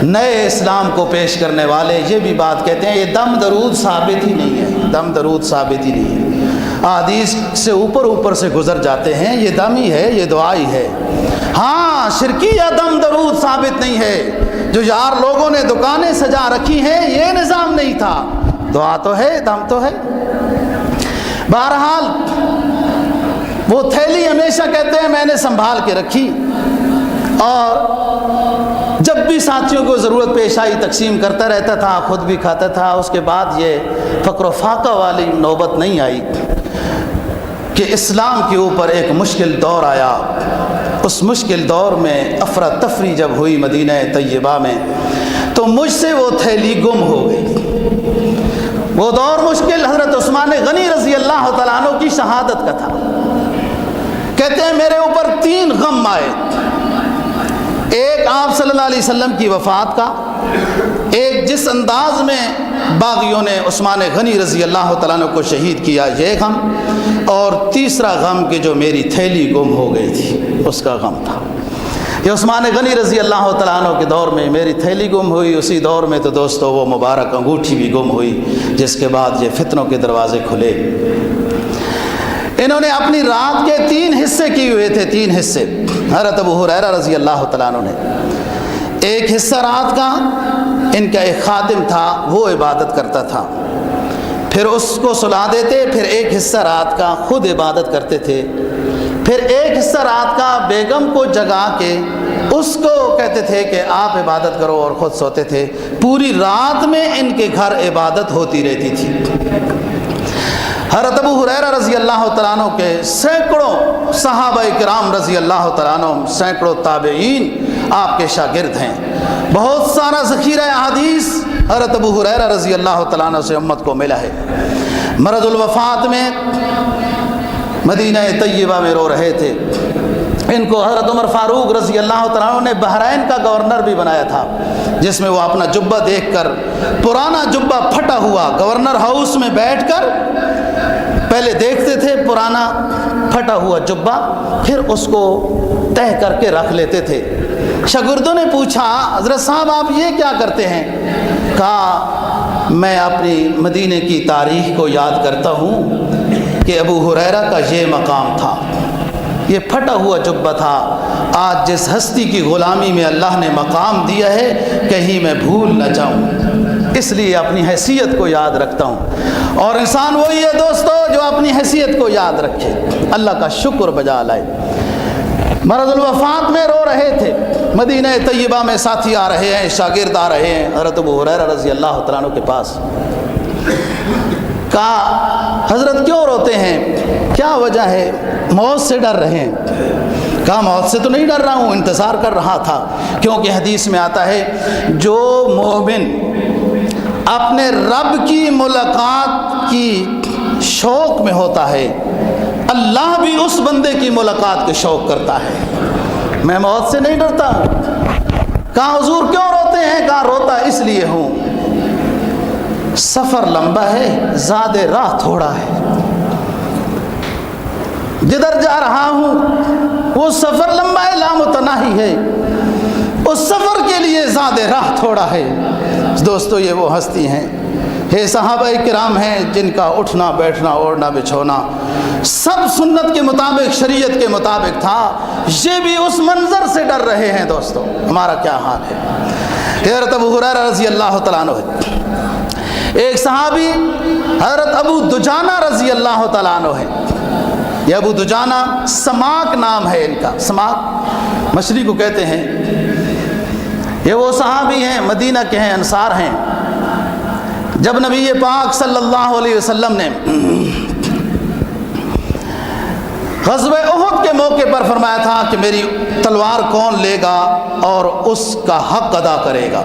نئے اسلام کو پیش کرنے والے یہ بھی بات کہتے ہیں یہ دم درود ثابت ہی نہیں ہے، دم درود ثابت ہی نہیں ہے، احادیث سے اوپر سے گزر جاتے ہیں، یہ دم ہی ہے، یہ دعا ہی ہے۔ ہاں شرکی یا دم درود ثابت نہیں ہے، جو یار لوگوں نے دکانیں سجا رکھی ہیں یہ نظام نہیں تھا، دعا تو ہے، دم تو ہے۔ بہرحال وہ تھیلی ہمیشہ کہتے ہیں میں نے سنبھال کے رکھی، اور جب بھی ساتھیوں کو ضرورت پیش آئی تقسیم کرتا رہتا تھا، خود بھی کھاتا تھا۔ اس کے بعد یہ فقر و فاقہ والی نوبت نہیں آئی کہ اسلام کے اوپر ایک مشکل دور آیا۔ اس مشکل دور میں افراتفری جب ہوئی مدینہ طیبہ میں، تو مجھ سے وہ تھیلی گم ہو گئی۔ وہ دور مشکل حضرت عثمان غنی رضی اللہ تعالیٰ عنہ کی شہادت کا تھا۔ کہتے ہیں میرے اوپر 3 غم آئے، ایک آپ صلی اللہ علیہ وسلم کی وفات کا، ایک جس انداز میں باغیوں نے عثمان غنی رضی اللہ تعالیٰ عنہ کو شہید کیا یہ غم، اور تیسرا غم کہ جو میری تھیلی گم ہو گئی تھی اس کا غم تھا۔ یہ عثمان غنی رضی اللہ تعالیٰ عنہ کے دور میں میری تھیلی گم ہوئی، اسی دور میں تو دوستو وہ مبارک انگوٹھی بھی گم ہوئی، جس کے بعد یہ فتنوں کے دروازے کھلے۔ انہوں نے اپنی رات کے 3 حصے کیے ہوئے تھے، 3 حصے۔ حضرت ابو ہریرہ رضی اللہ تعالیٰ عنہ نے ایک حصہ رات کا، ان کا ایک خادم تھا وہ عبادت کرتا تھا، پھر اس کو سلا دیتے، پھر ایک حصہ رات کا خود عبادت کرتے تھے، پھر ایک حصہ رات کا بیگم کو جگا کے اس کو کہتے تھے کہ آپ عبادت کرو اور خود سوتے تھے۔ پوری رات میں ان کے گھر عبادت ہوتی رہتی تھی۔ حضرت ابو ہریرہ رضی اللہ تعالیٰ عنہ کے سینکڑوں صحابہ کرام رضی اللہ تعالیٰ عنہ، سینکڑوں تابعین آپ کے شاگرد ہیں۔ بہت سارا ذخیرہ احادیث حضرت ابو ہریرہ رضی اللہ تعالیٰ عنہ سے امت کو ملا ہے۔ مرض الوفات میں مدینہ طیبہ میں رو رہے تھے۔ ان کو حضرت عمر فاروق رضی اللہ تعالیٰ عنہ نے بحرین کا گورنر بھی بنایا تھا، جس میں وہ اپنا جبہ دیکھ کر، پرانا جبہ پھٹا ہوا، گورنر ہاؤس میں بیٹھ کر پہلے دیکھتے تھے پرانا پھٹا ہوا جبہ، پھر اس کو تہہ کر کے رکھ لیتے تھے۔ شاگردوں نے پوچھا حضرت صاحب آپ یہ کیا کرتے ہیں؟ کہا میں اپنی مدینے کی تاریخ کو یاد کرتا ہوں کہ ابو ہریرہ کا یہ مقام تھا، یہ پھٹا ہوا جبہ تھا، آج جس ہستی کی غلامی میں اللہ نے مقام دیا ہے کہیں میں بھول نہ جاؤں، اس لیے اپنی حیثیت کو یاد رکھتا ہوں۔ اور انسان وہی ہے دوستو جو اپنی حیثیت کو یاد رکھے، اللہ کا شکر بجا لائے۔ مرض الوفات میں رو رہے تھے، مدینہ طیبہ میں ساتھی آ رہے ہیں، شاگرد آ رہے ہیں حضرت ابو ہریرہ رضی اللہ تعالیٰ عنہ کے پاس۔ کہا حضرت کیوں روتے ہیں، کیا وجہ ہے؟ موت سے ڈر رہے ہیں۔ کہا موت سے تو نہیں ڈر رہا ہوں، انتظار کر رہا تھا، کیونکہ حدیث میں آتا ہے جو مومن اپنے رب کی ملاقات کی شوق میں ہوتا ہے، اللہ بھی اس بندے کی ملاقات کے شوق کرتا ہے۔ میں موت سے نہیں ڈرتا ہوں۔ کہا حضور کیوں روتے ہیں؟ کہا روتا اس لیے ہوں، سفر لمبا ہے، زاد راہ تھوڑا ہے، جدھر جا رہا ہوں وہ سفر لمبا ہے، لامتناہی ہے، اس سفر کے لیے زاد راہ تھوڑا ہے۔ دوستو یہ وہ ہستی ہیں، یہ صحابہ کرام ہیں جن کا اٹھنا بیٹھنا اوڑھنا بچھونا سب سنت کے مطابق شریعت کے مطابق تھا، یہ بھی اس منظر سے ڈر رہے ہیں۔ دوستو ہمارا کیا حال ہے؟ حضرت ابو ہریرہ رضی اللہ تعالیٰ عنہ، ایک صحابی حضرت ابو دجانہ رضی اللہ تعالیٰ عنہ ہے۔ یہ ابو دجانہ سماک نام ہے ان کا، سماک مچھلی کو کہتے ہیں۔ یہ وہ صحابی ہیں، مدینہ کے ہیں، انصار ہیں۔ جب نبی پاک صلی اللہ علیہ وسلم نے غزوہ احد کے موقع پر فرمایا تھا کہ میری تلوار کون لے گا اور اس کا حق ادا کرے گا،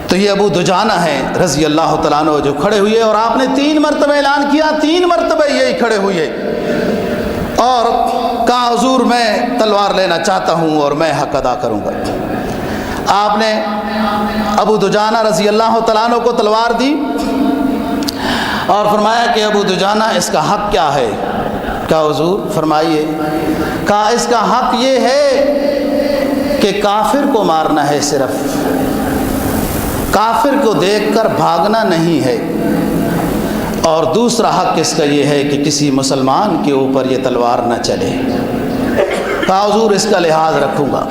تو یہ ابو دجانہ ہیں رضی اللہ تعالیٰ عنہ جو کھڑے ہوئے، اور آپ نے 3 مرتبہ اعلان کیا، 3 مرتبہ یہی کھڑے ہوئے اور کہا حضور میں تلوار لینا چاہتا ہوں اور میں حق ادا کروں گا۔ آپ نے ابو دجانہ رضی اللہ تعالیٰ عنہ کو تلوار دی اور فرمایا کہ ابو دجانہ اس کا حق کیا ہے؟ کہا حضور فرمائیے۔ کہا اس کا حق یہ ہے کہ کافر کو مارنا ہے، صرف کافر کو دیکھ کر بھاگنا نہیں ہے، اور دوسرا حق اس کا یہ ہے کہ کسی مسلمان کے اوپر یہ تلوار نہ چلے۔ کہا حضور اس کا لحاظ رکھوں گا۔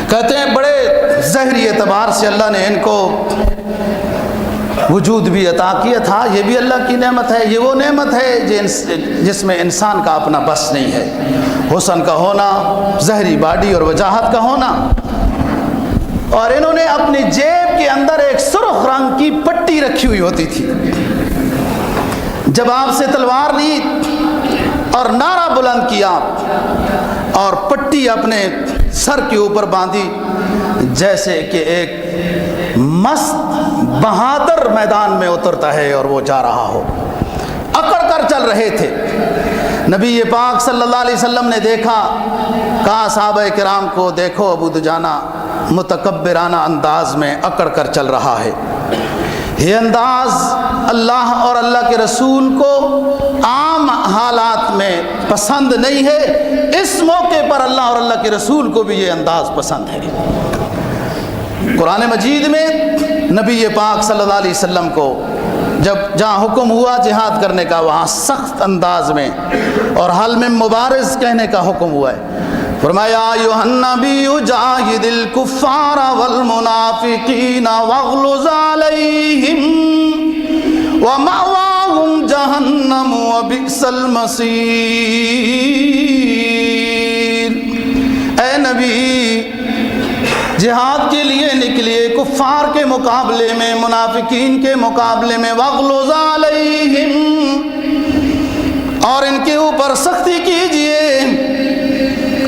کہتے ہیں بڑے ظاہری اعتبار سے اللہ نے ان کو وجود بھی عطا کیا تھا، یہ بھی اللہ کی نعمت ہے۔ یہ وہ نعمت ہے جس میں انسان کا اپنا بس نہیں ہے، حسن کا ہونا، ظاہری باڈی اور وجاہت کا ہونا۔ اور انہوں نے اپنی جیب کے اندر ایک سرخ رنگ کی پٹی رکھی ہوئی ہوتی تھی۔ جب آپ سے تلوار لی اور نعرہ بلند کیا اور پٹی اپنے سر کے اوپر باندھی، جیسے کہ ایک مست بہادر میدان میں اترتا ہے اور وہ جا رہا ہو، اکڑ کر چل رہے تھے۔ نبی پاک صلی اللہ علیہ وسلم نے دیکھا، کہا صحابہ کرام کو دیکھو ابو دجانہ متکبرانہ انداز میں اکڑ کر چل رہا ہے۔ یہ انداز اللہ اور اللہ کے رسول کو عام حالات میں پسند نہیں ہے، اس موقع پر اللہ اور اللہ کے رسول کو بھی یہ انداز پسند ہے۔ قرآن مجید میں نبی پاک صلی اللہ علیہ وسلم کو جب جہاں حکم ہوا جہاد کرنے کا، وہاں سخت انداز میں اور حل میں مبارز کہنے کا حکم ہوا ہے۔ فرمایا ایھا النبی جاہد الکفار والمنافقین واغلظ علیہم ومأواہم جہنم وبئس المصیر۔ اے نبی جہاد کے لیے نکلیے، کفار کے مقابلے میں، منافقین کے مقابلے میں، واغلظ علیہم، اور ان کے اوپر سختی کیجئے۔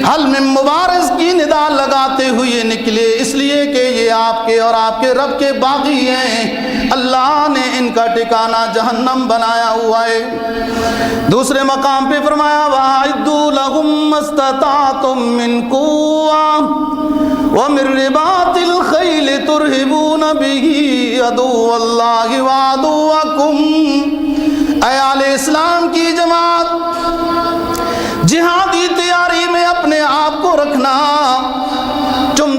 حل میں مبارز کی ندا لگاتے ہوئے نکلے، اس لیے کہ یہ آپ کے اور آپ کے رب کے باغی ہیں، اللہ نے ان کا ٹھکانہ جہنم بنایا ہوا ہے۔ دوسرے مقام پہ فرمایا وَأَعِدُّوا لَهُم مَّا اسْتَطَعْتُم مِّن قُوَّةٍ وَمِن رِّبَاطِ الْخَيْلِ تُرْهِبُونَ بِهِ عَدُوَّ اللَّهِ وَعَدُوَّكُمْ۔ اے اہل اسلام کی جماعت، جہادی تیاری میں اپنے آپ کو رکھنا۔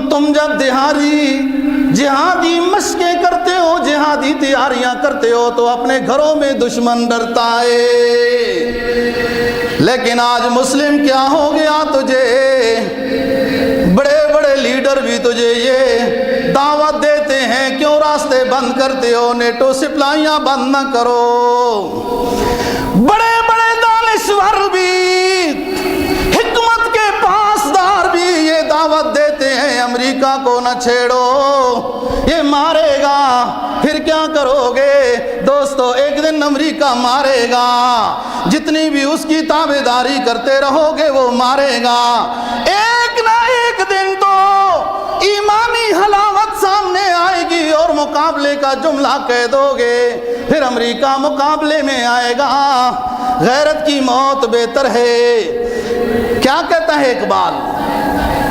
تم جب جہادی مشقیں کرتے ہو، جہادی تیاریاں کرتے ہو، تو اپنے گھروں میں دشمن ڈرتا ہے، لیکن آج مسلم کیا ہو گیا، تجھے بڑے بڑے لیڈر بھی تجھے یہ دعوت دیتے ہیں، کیوں راستے بند کرتے ہو، نیٹو سپلائیاں بند نہ کرو۔ بڑے بڑے دانشور بھی امریکہ کو نہ چھیڑو، یہ مارے گا، پھر کیا کرو گے دوستو؟ ایک دن امریکہ مارے گا، جتنی بھی اس کی تابعداری کرتے رہو گے وہ مارے گا، ایک نہ ایک دن تو ایمانی حلاوت سامنے آئے گی اور مقابلے کا جملہ کہہ دو گے، پھر امریکہ مقابلے میں آئے گا۔ غیرت کی موت بہتر ہے۔ کیا کہتا ہے اقبال؟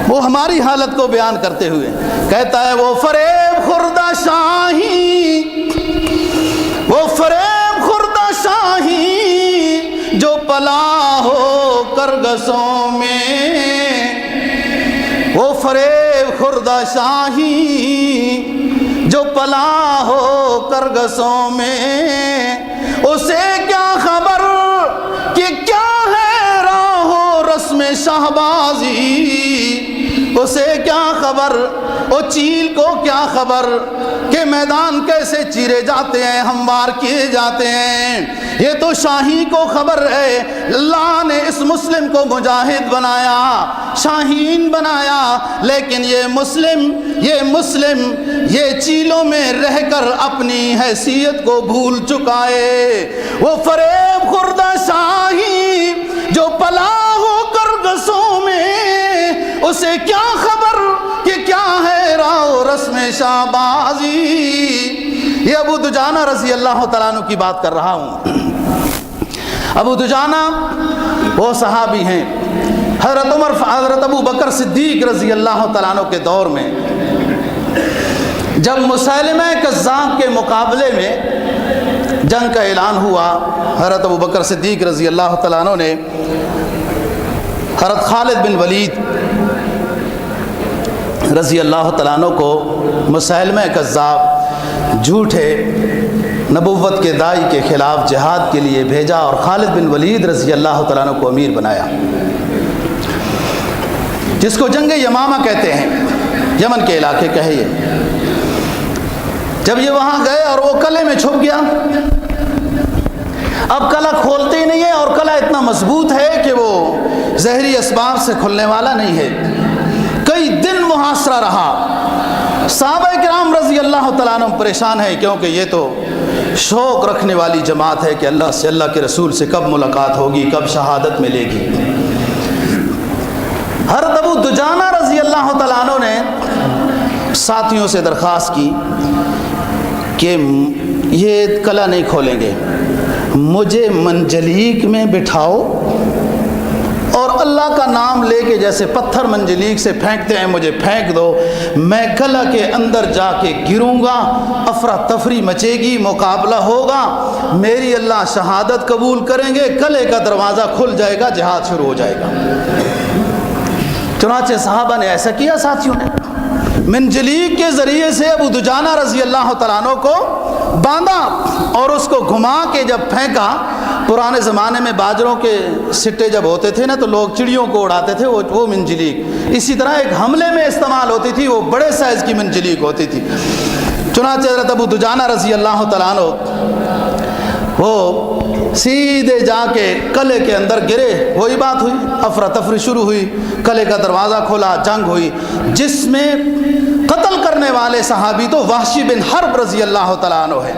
وہ ہماری حالت کو بیان کرتے ہوئے کہتا ہے، وہ فریب خوردہ شاہی، وہ فریب خوردہ شاہی جو پلا ہو کرگسوں میں، وہ فریب خوردہ شاہی جو پلا ہو کرگسوں میں، اسے کیا خبر کہ کیا ہے راہ و رسم شہبازی، اسے کیا خبر، او چیل کو کیا خبر کہ میدان کیسے چیرے جاتے ہیں، ہموار کیے جاتے ہیں، یہ تو شاہی کو خبر ہے۔ اللہ نے اس مسلم کو مجاہد بنایا، شاہین بنایا، لیکن یہ مسلم یہ چیلوں میں رہ کر اپنی حیثیت کو بھول چکا ہے۔ وہ فریب خوردہ شاہی جو پلا ہو کرگسوں میں، اسے کیا خبر کہ کیا ہے راہ و رسم شہبازی۔ یہ ابو دجانہ رضی اللہ تعالیٰ عنہ کی بات کر رہا ہوں۔ ابو دجانہ وہ صحابی ہیں، حضرت ابو بکر صدیق رضی اللہ تعالیٰ عنہ کے دور میں جب مسیلمہ کذاب کے مقابلے میں جنگ کا اعلان ہوا، حضرت ابو بکر صدیق رضی اللہ تعالیٰ عنہ نے حضرت خالد بن ولید رضی اللہ تعالیٰ عنہ کو مسیلمہ کذاب جھوٹے نبوت کے داعی کے خلاف جہاد کے لیے بھیجا اور خالد بن ولید رضی اللہ تعالیٰ عنہ کو امیر بنایا، جس کو جنگ یمامہ کہتے ہیں، یمن کے علاقے کا ہے یہ۔ جب یہ وہاں گئے اور وہ قلعے میں چھپ گیا، اب قلعہ کھولتے ہی نہیں ہے، اور قلعہ اتنا مضبوط ہے کہ وہ زہری اسباب سے کھلنے والا نہیں ہے۔ کئی دن محاصرہ رہا، صحابہ کرام رضی اللہ تعالیٰ عنہ پریشان ہیں، کیونکہ یہ تو شوق رکھنے والی جماعت ہے کہ اللہ سے، اللہ کے رسول سے کب ملاقات ہوگی، کب شہادت ملے گی۔ حضرت ابو دجانہ رضی اللہ تعالیٰ عنہ نے ساتھیوں سے درخواست کی کہ یہ قلعہ نہیں کھولیں گے، مجھے منجلیک میں بٹھاؤ اور اللہ کا نام لے کے جیسے پتھر منجلیک سے پھینکتے ہیں مجھے پھینک دو، میں قلعہ کے اندر جا کے گروں گا، افراتفری مچے گی، مقابلہ ہوگا، میری اللہ شہادت قبول کریں گے، قلعے کا دروازہ کھل جائے گا، جہاد شروع ہو جائے گا۔ چنانچہ صحابہ نے ایسا کیا، ساتھیوں نے منجلیک کے ذریعے سے ابو دجانہ رضی اللہ تعالیٰ عنہ کو باندھا اور اس کو گھما کے جب پھینکا۔ پرانے زمانے میں باجروں کے سٹے جب ہوتے تھے نا تو لوگ چڑیوں کو اڑاتے تھے، وہ منجلیک اسی طرح ایک حملے میں استعمال ہوتی تھی، وہ بڑے سائز کی منجلیک ہوتی تھی۔ چنانچہ حضرت ابو دجانہ رضی اللہ تعالیٰ عنہ وہ سیدھے جا کے قلعے کے اندر گرے، وہی بات ہوئی، افراتفری شروع ہوئی، قلعے کا دروازہ کھولا، جنگ ہوئی، جس میں قتل کرنے والے صحابی تو وحشی بن حرب رضی اللہ تعالیٰ عنہ ہے،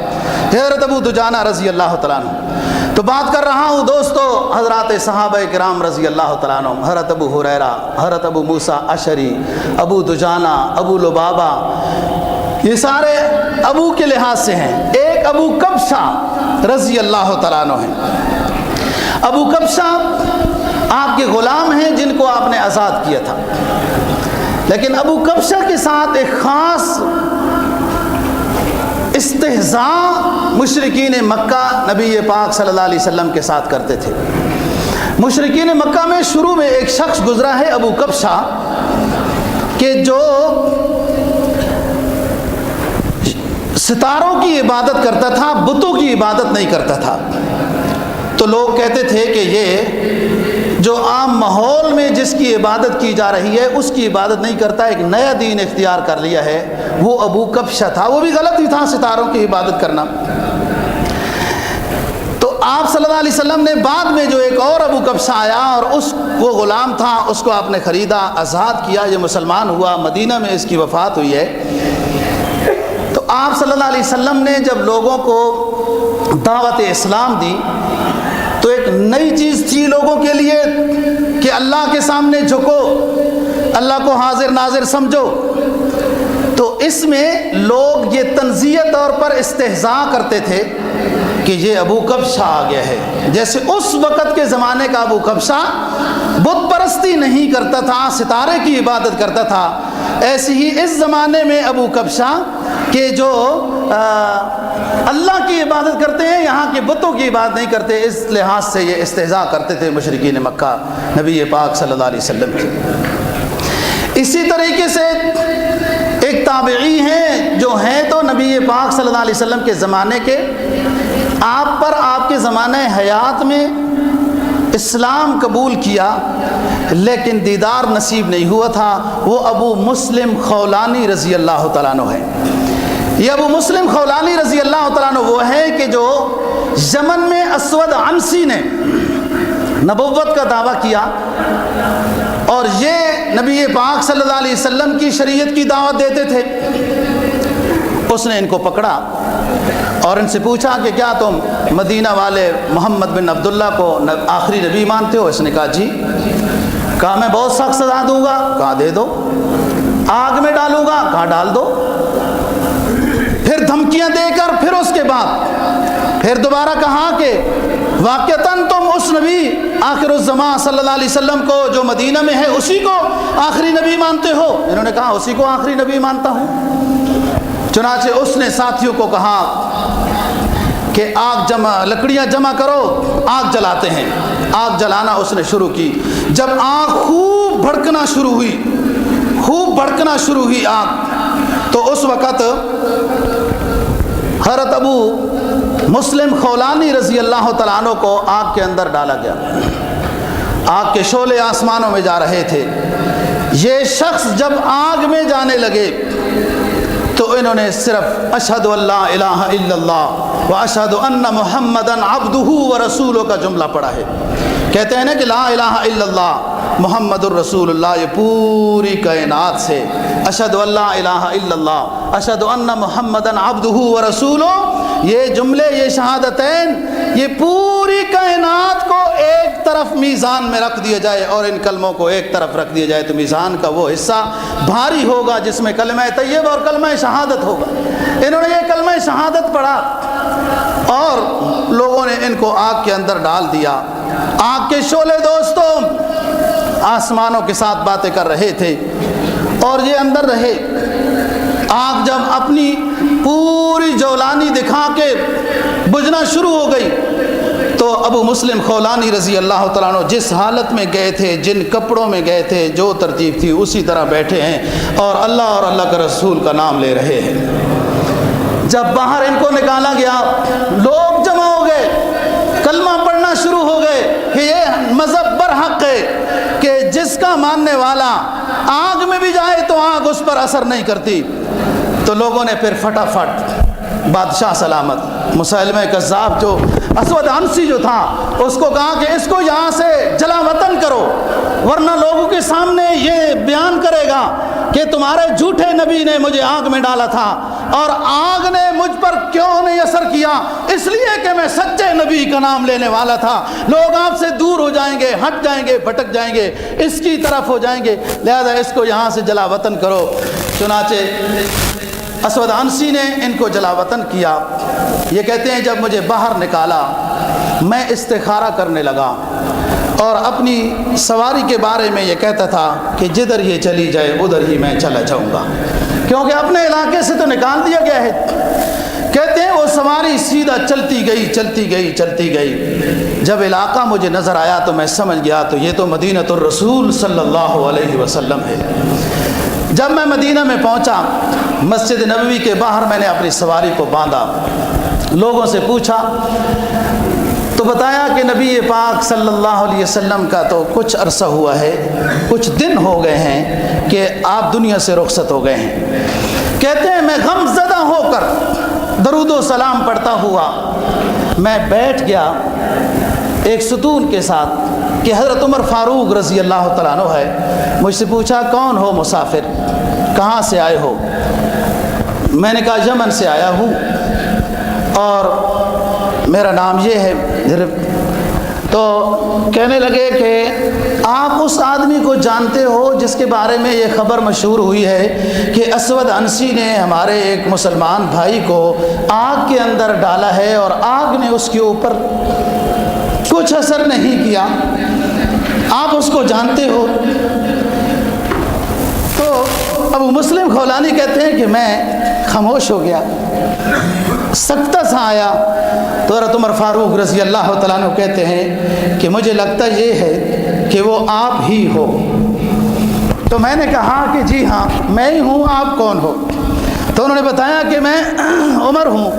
حضرت ابو دجانہ رضی اللہ تعالیٰ عنہ۔ تو بات کر رہا ہوں دوستو حضرات صحابہ کرام رضی اللہ تعالیٰ عنہ، حضرت ابو ہریرہ، حضرت ابو موسیٰ اشعری، ابو دجانہ، ابو لبابہ، یہ سارے ابو کے لحاظ سے ہیں۔ ایک ابو کبشہ رضی اللہ تعالیٰ عنہ ہیں۔ ابو کبشہ آپ کے غلام ہیں جن کو آپ نے آزاد کیا تھا، لیکن ابو کبشہ کے ساتھ ایک خاص استہزاء مشرکین مکہ نبی پاک صلی اللہ علیہ وسلم کے ساتھ کرتے تھے۔ مشرکین مکہ میں شروع میں ایک شخص گزرا ہے ابو کبشہ کہ جو ستاروں کی عبادت کرتا تھا، بتوں کی عبادت نہیں کرتا تھا۔ تو لوگ کہتے تھے کہ یہ جو عام ماحول میں جس کی عبادت کی جا رہی ہے اس کی عبادت نہیں کرتا، ایک نیا دین اختیار کر لیا ہے، وہ ابو کبشہ تھا۔ وہ بھی غلط ہی تھا ستاروں کی عبادت کرنا۔ تو آپ صلی اللہ علیہ وسلم نے بعد میں جو ایک اور ابو کبشہ آیا اور وہ غلام تھا، اس کو آپ نے خریدا، آزاد کیا، یہ مسلمان ہوا، مدینہ میں اس کی وفات ہوئی ہے۔ تو آپ صلی اللہ علیہ وسلم نے جب لوگوں کو دعوت اسلام دی تو ایک نئی چیز تھی لوگوں کے لیے کہ اللہ کے سامنے جھکو، اللہ کو حاضر ناظر سمجھو۔ تو اس میں لوگ یہ تنزیہ طور پر استہزاء کرتے تھے کہ یہ ابو کبشہ آ گیا ہے، جیسے اس وقت کے زمانے کا ابو کبشہ بت پرستی نہیں کرتا تھا، ستارے کی عبادت کرتا تھا، ایسے ہی اس زمانے میں ابو کبشہ کہ جو اللہ کی عبادت کرتے ہیں، یہاں کے بتوں کی عبادت نہیں کرتے، اس لحاظ سے یہ استہزاء کرتے تھے مشرکین مکہ نبی پاک صلی اللہ علیہ وسلم کی۔ اسی طریقے سے ایک تابعی ہیں جو ہیں تو نبی پاک صلی اللہ علیہ وسلم کے زمانے کے، آپ پر آپ کے زمانہ حیات میں اسلام قبول کیا لیکن دیدار نصیب نہیں ہوا تھا، وہ ابو مسلم خولانی رضی اللہ تعالیٰ عنہ ہے۔ یہ ابو مسلم خولانی رضی اللہ تعالیٰ عنہ وہ ہے کہ جو یمن میں اسود عنسی نے نبوت کا دعویٰ کیا اور یہ نبی پاک صلی اللہ علیہ وسلم کی شریعت کی دعوت دیتے تھے۔ اس نے ان کو پکڑا اور ان سے پوچھا کہ کیا تم مدینہ والے محمد بن عبداللہ کو آخری نبی مانتے ہو؟ اس نے کہا جی۔ کہا میں بہت سخت سزا دوں گا؟ کہا دے دو۔ آگ میں ڈالوں گا؟ کہا ڈال دو۔ پھر دھمکیاں دے کر پھر اس کے بعد پھر دوبارہ کہا کہ واقعتاً تم اس نبی آخر الزمان صلی اللہ علیہ وسلم کو جو مدینہ میں ہے اسی کو آخری نبی مانتے ہو؟ انہوں نے کہا اسی کو آخری نبی مانتا ہوں۔ چنانچہ اس نے ساتھیوں کو کہا کہ لکڑیاں جمع کرو، آگ جلاتے ہیں۔ آگ جلانا اس نے شروع کی۔ جب آگ خوب بھڑکنا شروع ہوئی آگ، تو اس وقت حضرت ابو مسلم خولانی رضی اللہ تعالیٰ عنہ کو آگ کے اندر ڈالا گیا۔ آگ کے شعلے آسمانوں میں جا رہے تھے۔ یہ شخص جب آگ میں جانے لگے تو انہوں نے صرف اشہد ان لا الہ الا اللہ و اشہد ان محمدن عبدہ و رسولہ کا جملہ پڑھا ہے۔ کہتے ہیں نا کہ لا الہ الا اللہ محمد الرسول اللہ، یہ پوری کائنات سے اشہد ان لا الہ الا اللہ اشہد ان محمدن عبدہ و رسولہ، یہ جملے، یہ شہادتین، یہ پوری کائنات کو ایک طرف میزان میں رکھ دیا جائے اور ان کلموں کو ایک طرف رکھ دیا جائے تو میزان کا وہ حصہ بھاری ہوگا جس میں کلمہ طیب اور کلمہ شہادت ہوگا۔ انہوں نے یہ کلمہ شہادت پڑھا اور لوگوں نے ان کو آگ کے اندر ڈال دیا۔ آگ کے شعلے دوستوں آسمانوں کے ساتھ باتیں کر رہے تھے اور یہ اندر رہے۔ آگ جب اپنی پوری جولانی دکھا کے بجھنا شروع ہو گئی تو ابو مسلم خولانی رضی اللہ تعالیٰ عنہ جس حالت میں گئے تھے، جن کپڑوں میں گئے تھے، جو ترتیب تھی اسی طرح بیٹھے ہیں اور اللہ کا رسول کا نام لے رہے ہیں۔ جب باہر ان کو نکالا گیا، لوگ جمع ہو گئے، کلمہ پڑھنا شروع ہو گئے کہ یہ مذہب برحق ہے کہ جس کا ماننے والا آگ میں بھی جائے تو آگ اس پر اثر نہیں کرتی۔ تو لوگوں نے پھر فٹافٹ بادشاہ سلامت مسیلمہ کذاب جو اسود عنسی جو تھا اس کو کہا کہ اس کو یہاں سے جلا وطن کرو، ورنہ لوگوں کے سامنے یہ بیان کرے گا کہ تمہارے جھوٹے نبی نے مجھے آگ میں ڈالا تھا اور آگ نے مجھ پر کیوں نہیں اثر کیا، اس لیے کہ میں سچے نبی کا نام لینے والا تھا۔ لوگ آپ سے دور ہو جائیں گے، ہٹ جائیں گے، بھٹک جائیں گے، اس کی طرف ہو جائیں گے، لہذا اس کو یہاں سے جلا وطن کرو۔ چنانچہ اسود عنسی نے ان کو جلا وطن کیا۔ یہ کہتے ہیں جب مجھے باہر نکالا میں استخارہ کرنے لگا اور اپنی سواری کے بارے میں یہ کہتا تھا کہ جدھر یہ چلی جائے ادھر ہی میں چلا جاؤں گا، کیونکہ اپنے علاقے سے تو نکال دیا گیا ہے۔ کہتے ہیں وہ سواری سیدھا چلتی گئی۔ جب علاقہ مجھے نظر آیا تو میں سمجھ گیا تو یہ تو مدینۃ الرسول صلی اللہ علیہ وسلم ہے۔ جب میں مدینہ میں پہنچا، مسجد نبوی کے باہر میں نے اپنی سواری کو باندھا، لوگوں سے پوچھا تو بتایا کہ نبی پاک صلی اللہ علیہ وسلم کا تو کچھ عرصہ ہوا ہے، کچھ دن ہو گئے ہیں کہ آپ دنیا سے رخصت ہو گئے ہیں۔ کہتے ہیں میں غم زدہ ہو کر درود و سلام پڑھتا ہوا میں بیٹھ گیا ایک ستون کے ساتھ کہ حضرت عمر فاروق رضی اللہ تعالیٰ عنہ ہے۔ مجھ سے پوچھا کون ہو مسافر، کہاں سے آئے ہو؟ میں نے کہا یمن سے آیا ہوں اور میرا نام یہ ہے۔ تو کہنے لگے کہ آپ اس آدمی کو جانتے ہو جس کے بارے میں یہ خبر مشہور ہوئی ہے کہ اسود عنسی نے ہمارے ایک مسلمان بھائی کو آگ کے اندر ڈالا ہے اور آگ نے اس کے اوپر کچھ اثر نہیں کیا، آپ اس کو جانتے ہو؟ تو ابو مسلم خولانی کہتے ہیں کہ میں خاموش ہو گیا، سکتہ سا آیا۔ تو حضرت عمر فاروق رضی اللہ تعالیٰ عنہ کہتے ہیں کہ مجھے لگتا یہ ہے کہ وہ آپ ہی ہو۔ تو میں نے کہا کہ جی ہاں میں ہی ہوں، آپ کون ہو؟ تو انہوں نے بتایا کہ میں عمر ہوں،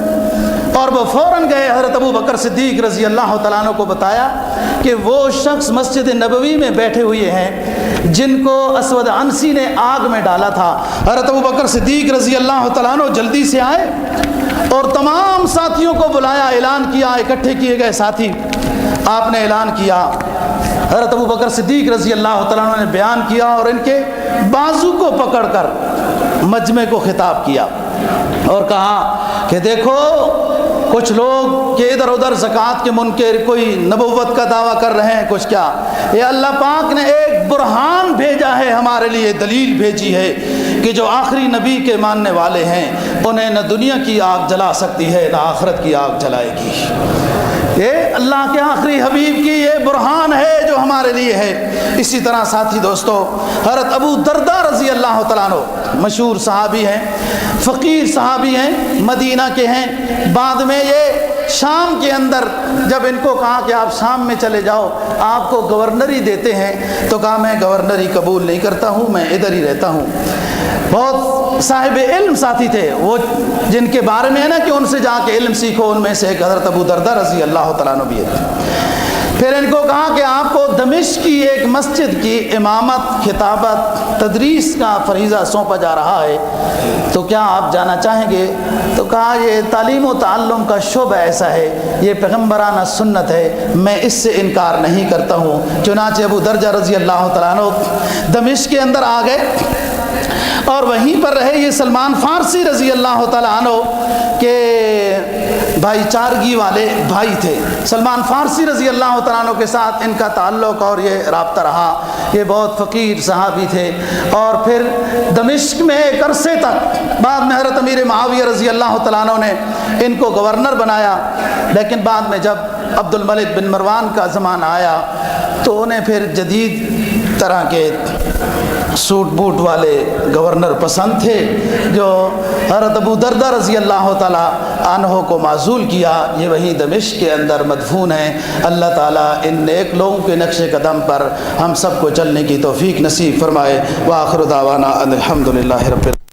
اور وہ فوراً گئے حضرت ابو بکر صدیق رضی اللہ تعالیٰ عنہ کو بتایا کہ وہ شخص مسجد نبوی میں بیٹھے ہوئے ہیں جن کو اسود عنسی نے آگ میں ڈالا تھا۔ حضرت ابو بکر صدیق رضی اللہ تعالیٰ عنہ جلدی سے آئے اور تمام ساتھیوں کو بلایا، اعلان کیا، اکٹھے کیے گئے ساتھی، آپ نے اعلان کیا۔ حضرت ابو بکر صدیق رضی اللہ تعالیٰ عنہ نے بیان کیا اور ان کے بازو کو پکڑ کر مجمع کو خطاب کیا اور کہا کہ دیکھو کچھ لوگ کہ ادھر ادھر زکوٰۃ کے منکر، کوئی نبوت کا دعویٰ کر رہے ہیں، کچھ کیا، یہ اللہ پاک نے ایک برہان بھیجا ہے، ہمارے لیے دلیل بھیجی ہے کہ جو آخری نبی کے ماننے والے ہیں انہیں نہ دنیا کی آگ جلا سکتی ہے نہ آخرت کی آگ جلائے گی۔ یہ اللہ کے آخری حبیب کی یہ برہان ہے جو ہمارے لیے ہے۔ اسی طرح ساتھی دوستو، حضرت ابو درداء رضی اللہ تعالیٰ عنہ مشہور صحابی ہیں، فقیر صحابی ہیں، مدینہ کے ہیں، بعد میں یہ شام کے اندر جب ان کو کہا کہ آپ شام میں چلے جاؤ، آپ کو گورنری دیتے ہیں، تو کہا میں گورنری قبول نہیں کرتا ہوں، میں ادھر ہی رہتا ہوں۔ بہت صاحب علم ساتھی تھے وہ، جن کے بارے میں ہے نا کہ ان سے جا کے علم سیکھو، ان میں سے ایک حضرت ابو درداء رضی اللہ تعالیٰ عنہ بھی ہے۔ پھر ان کو کہا کہ آپ کو دمشق کی ایک مسجد کی امامت، خطابت، تدریس کا فریضہ سونپا جا رہا ہے، تو کیا آپ جانا چاہیں گے؟ تو کہا یہ تعلیم و تعلم کا شعبہ ایسا ہے، یہ پیغمبرانہ سنت ہے، میں اس سے انکار نہیں کرتا ہوں۔ چنانچہ ابو درداء رضی اللہ تعالیٰ عنہ دمشق کے اندر آ گئے اور وہیں پر رہے۔ یہ سلمان فارسی رضی اللہ تعالیٰ عنہ کے بھائی چارگی والے بھائی تھے۔ سلمان فارسی رضی اللہ تعالیٰ عنہ کے ساتھ ان کا تعلق اور یہ رابطہ رہا۔ یہ بہت فقیر صحابی تھے، اور پھر دمشق میں ایک عرصے تک بعد میں حضرت امیر معاویہ رضی اللہ تعالیٰ عنہ نے ان کو گورنر بنایا، لیکن بعد میں جب عبد الملک بن مروان کا زمانہ آیا تو انہیں پھر جدید طرح کے سوٹ بوٹ والے گورنر پسند تھے، جو حضرت ابو درداء رضی اللہ تعالیٰ عنہ کو معزول کیا۔ یہ وہیں دمشق کے اندر مدفون ہیں۔ اللہ تعالیٰ ان نیک لوگوں کے نقش قدم پر ہم سب کو چلنے کی توفیق نصیب فرمائے۔ وآخر دعوانا ان الحمد للہ رب العالمین۔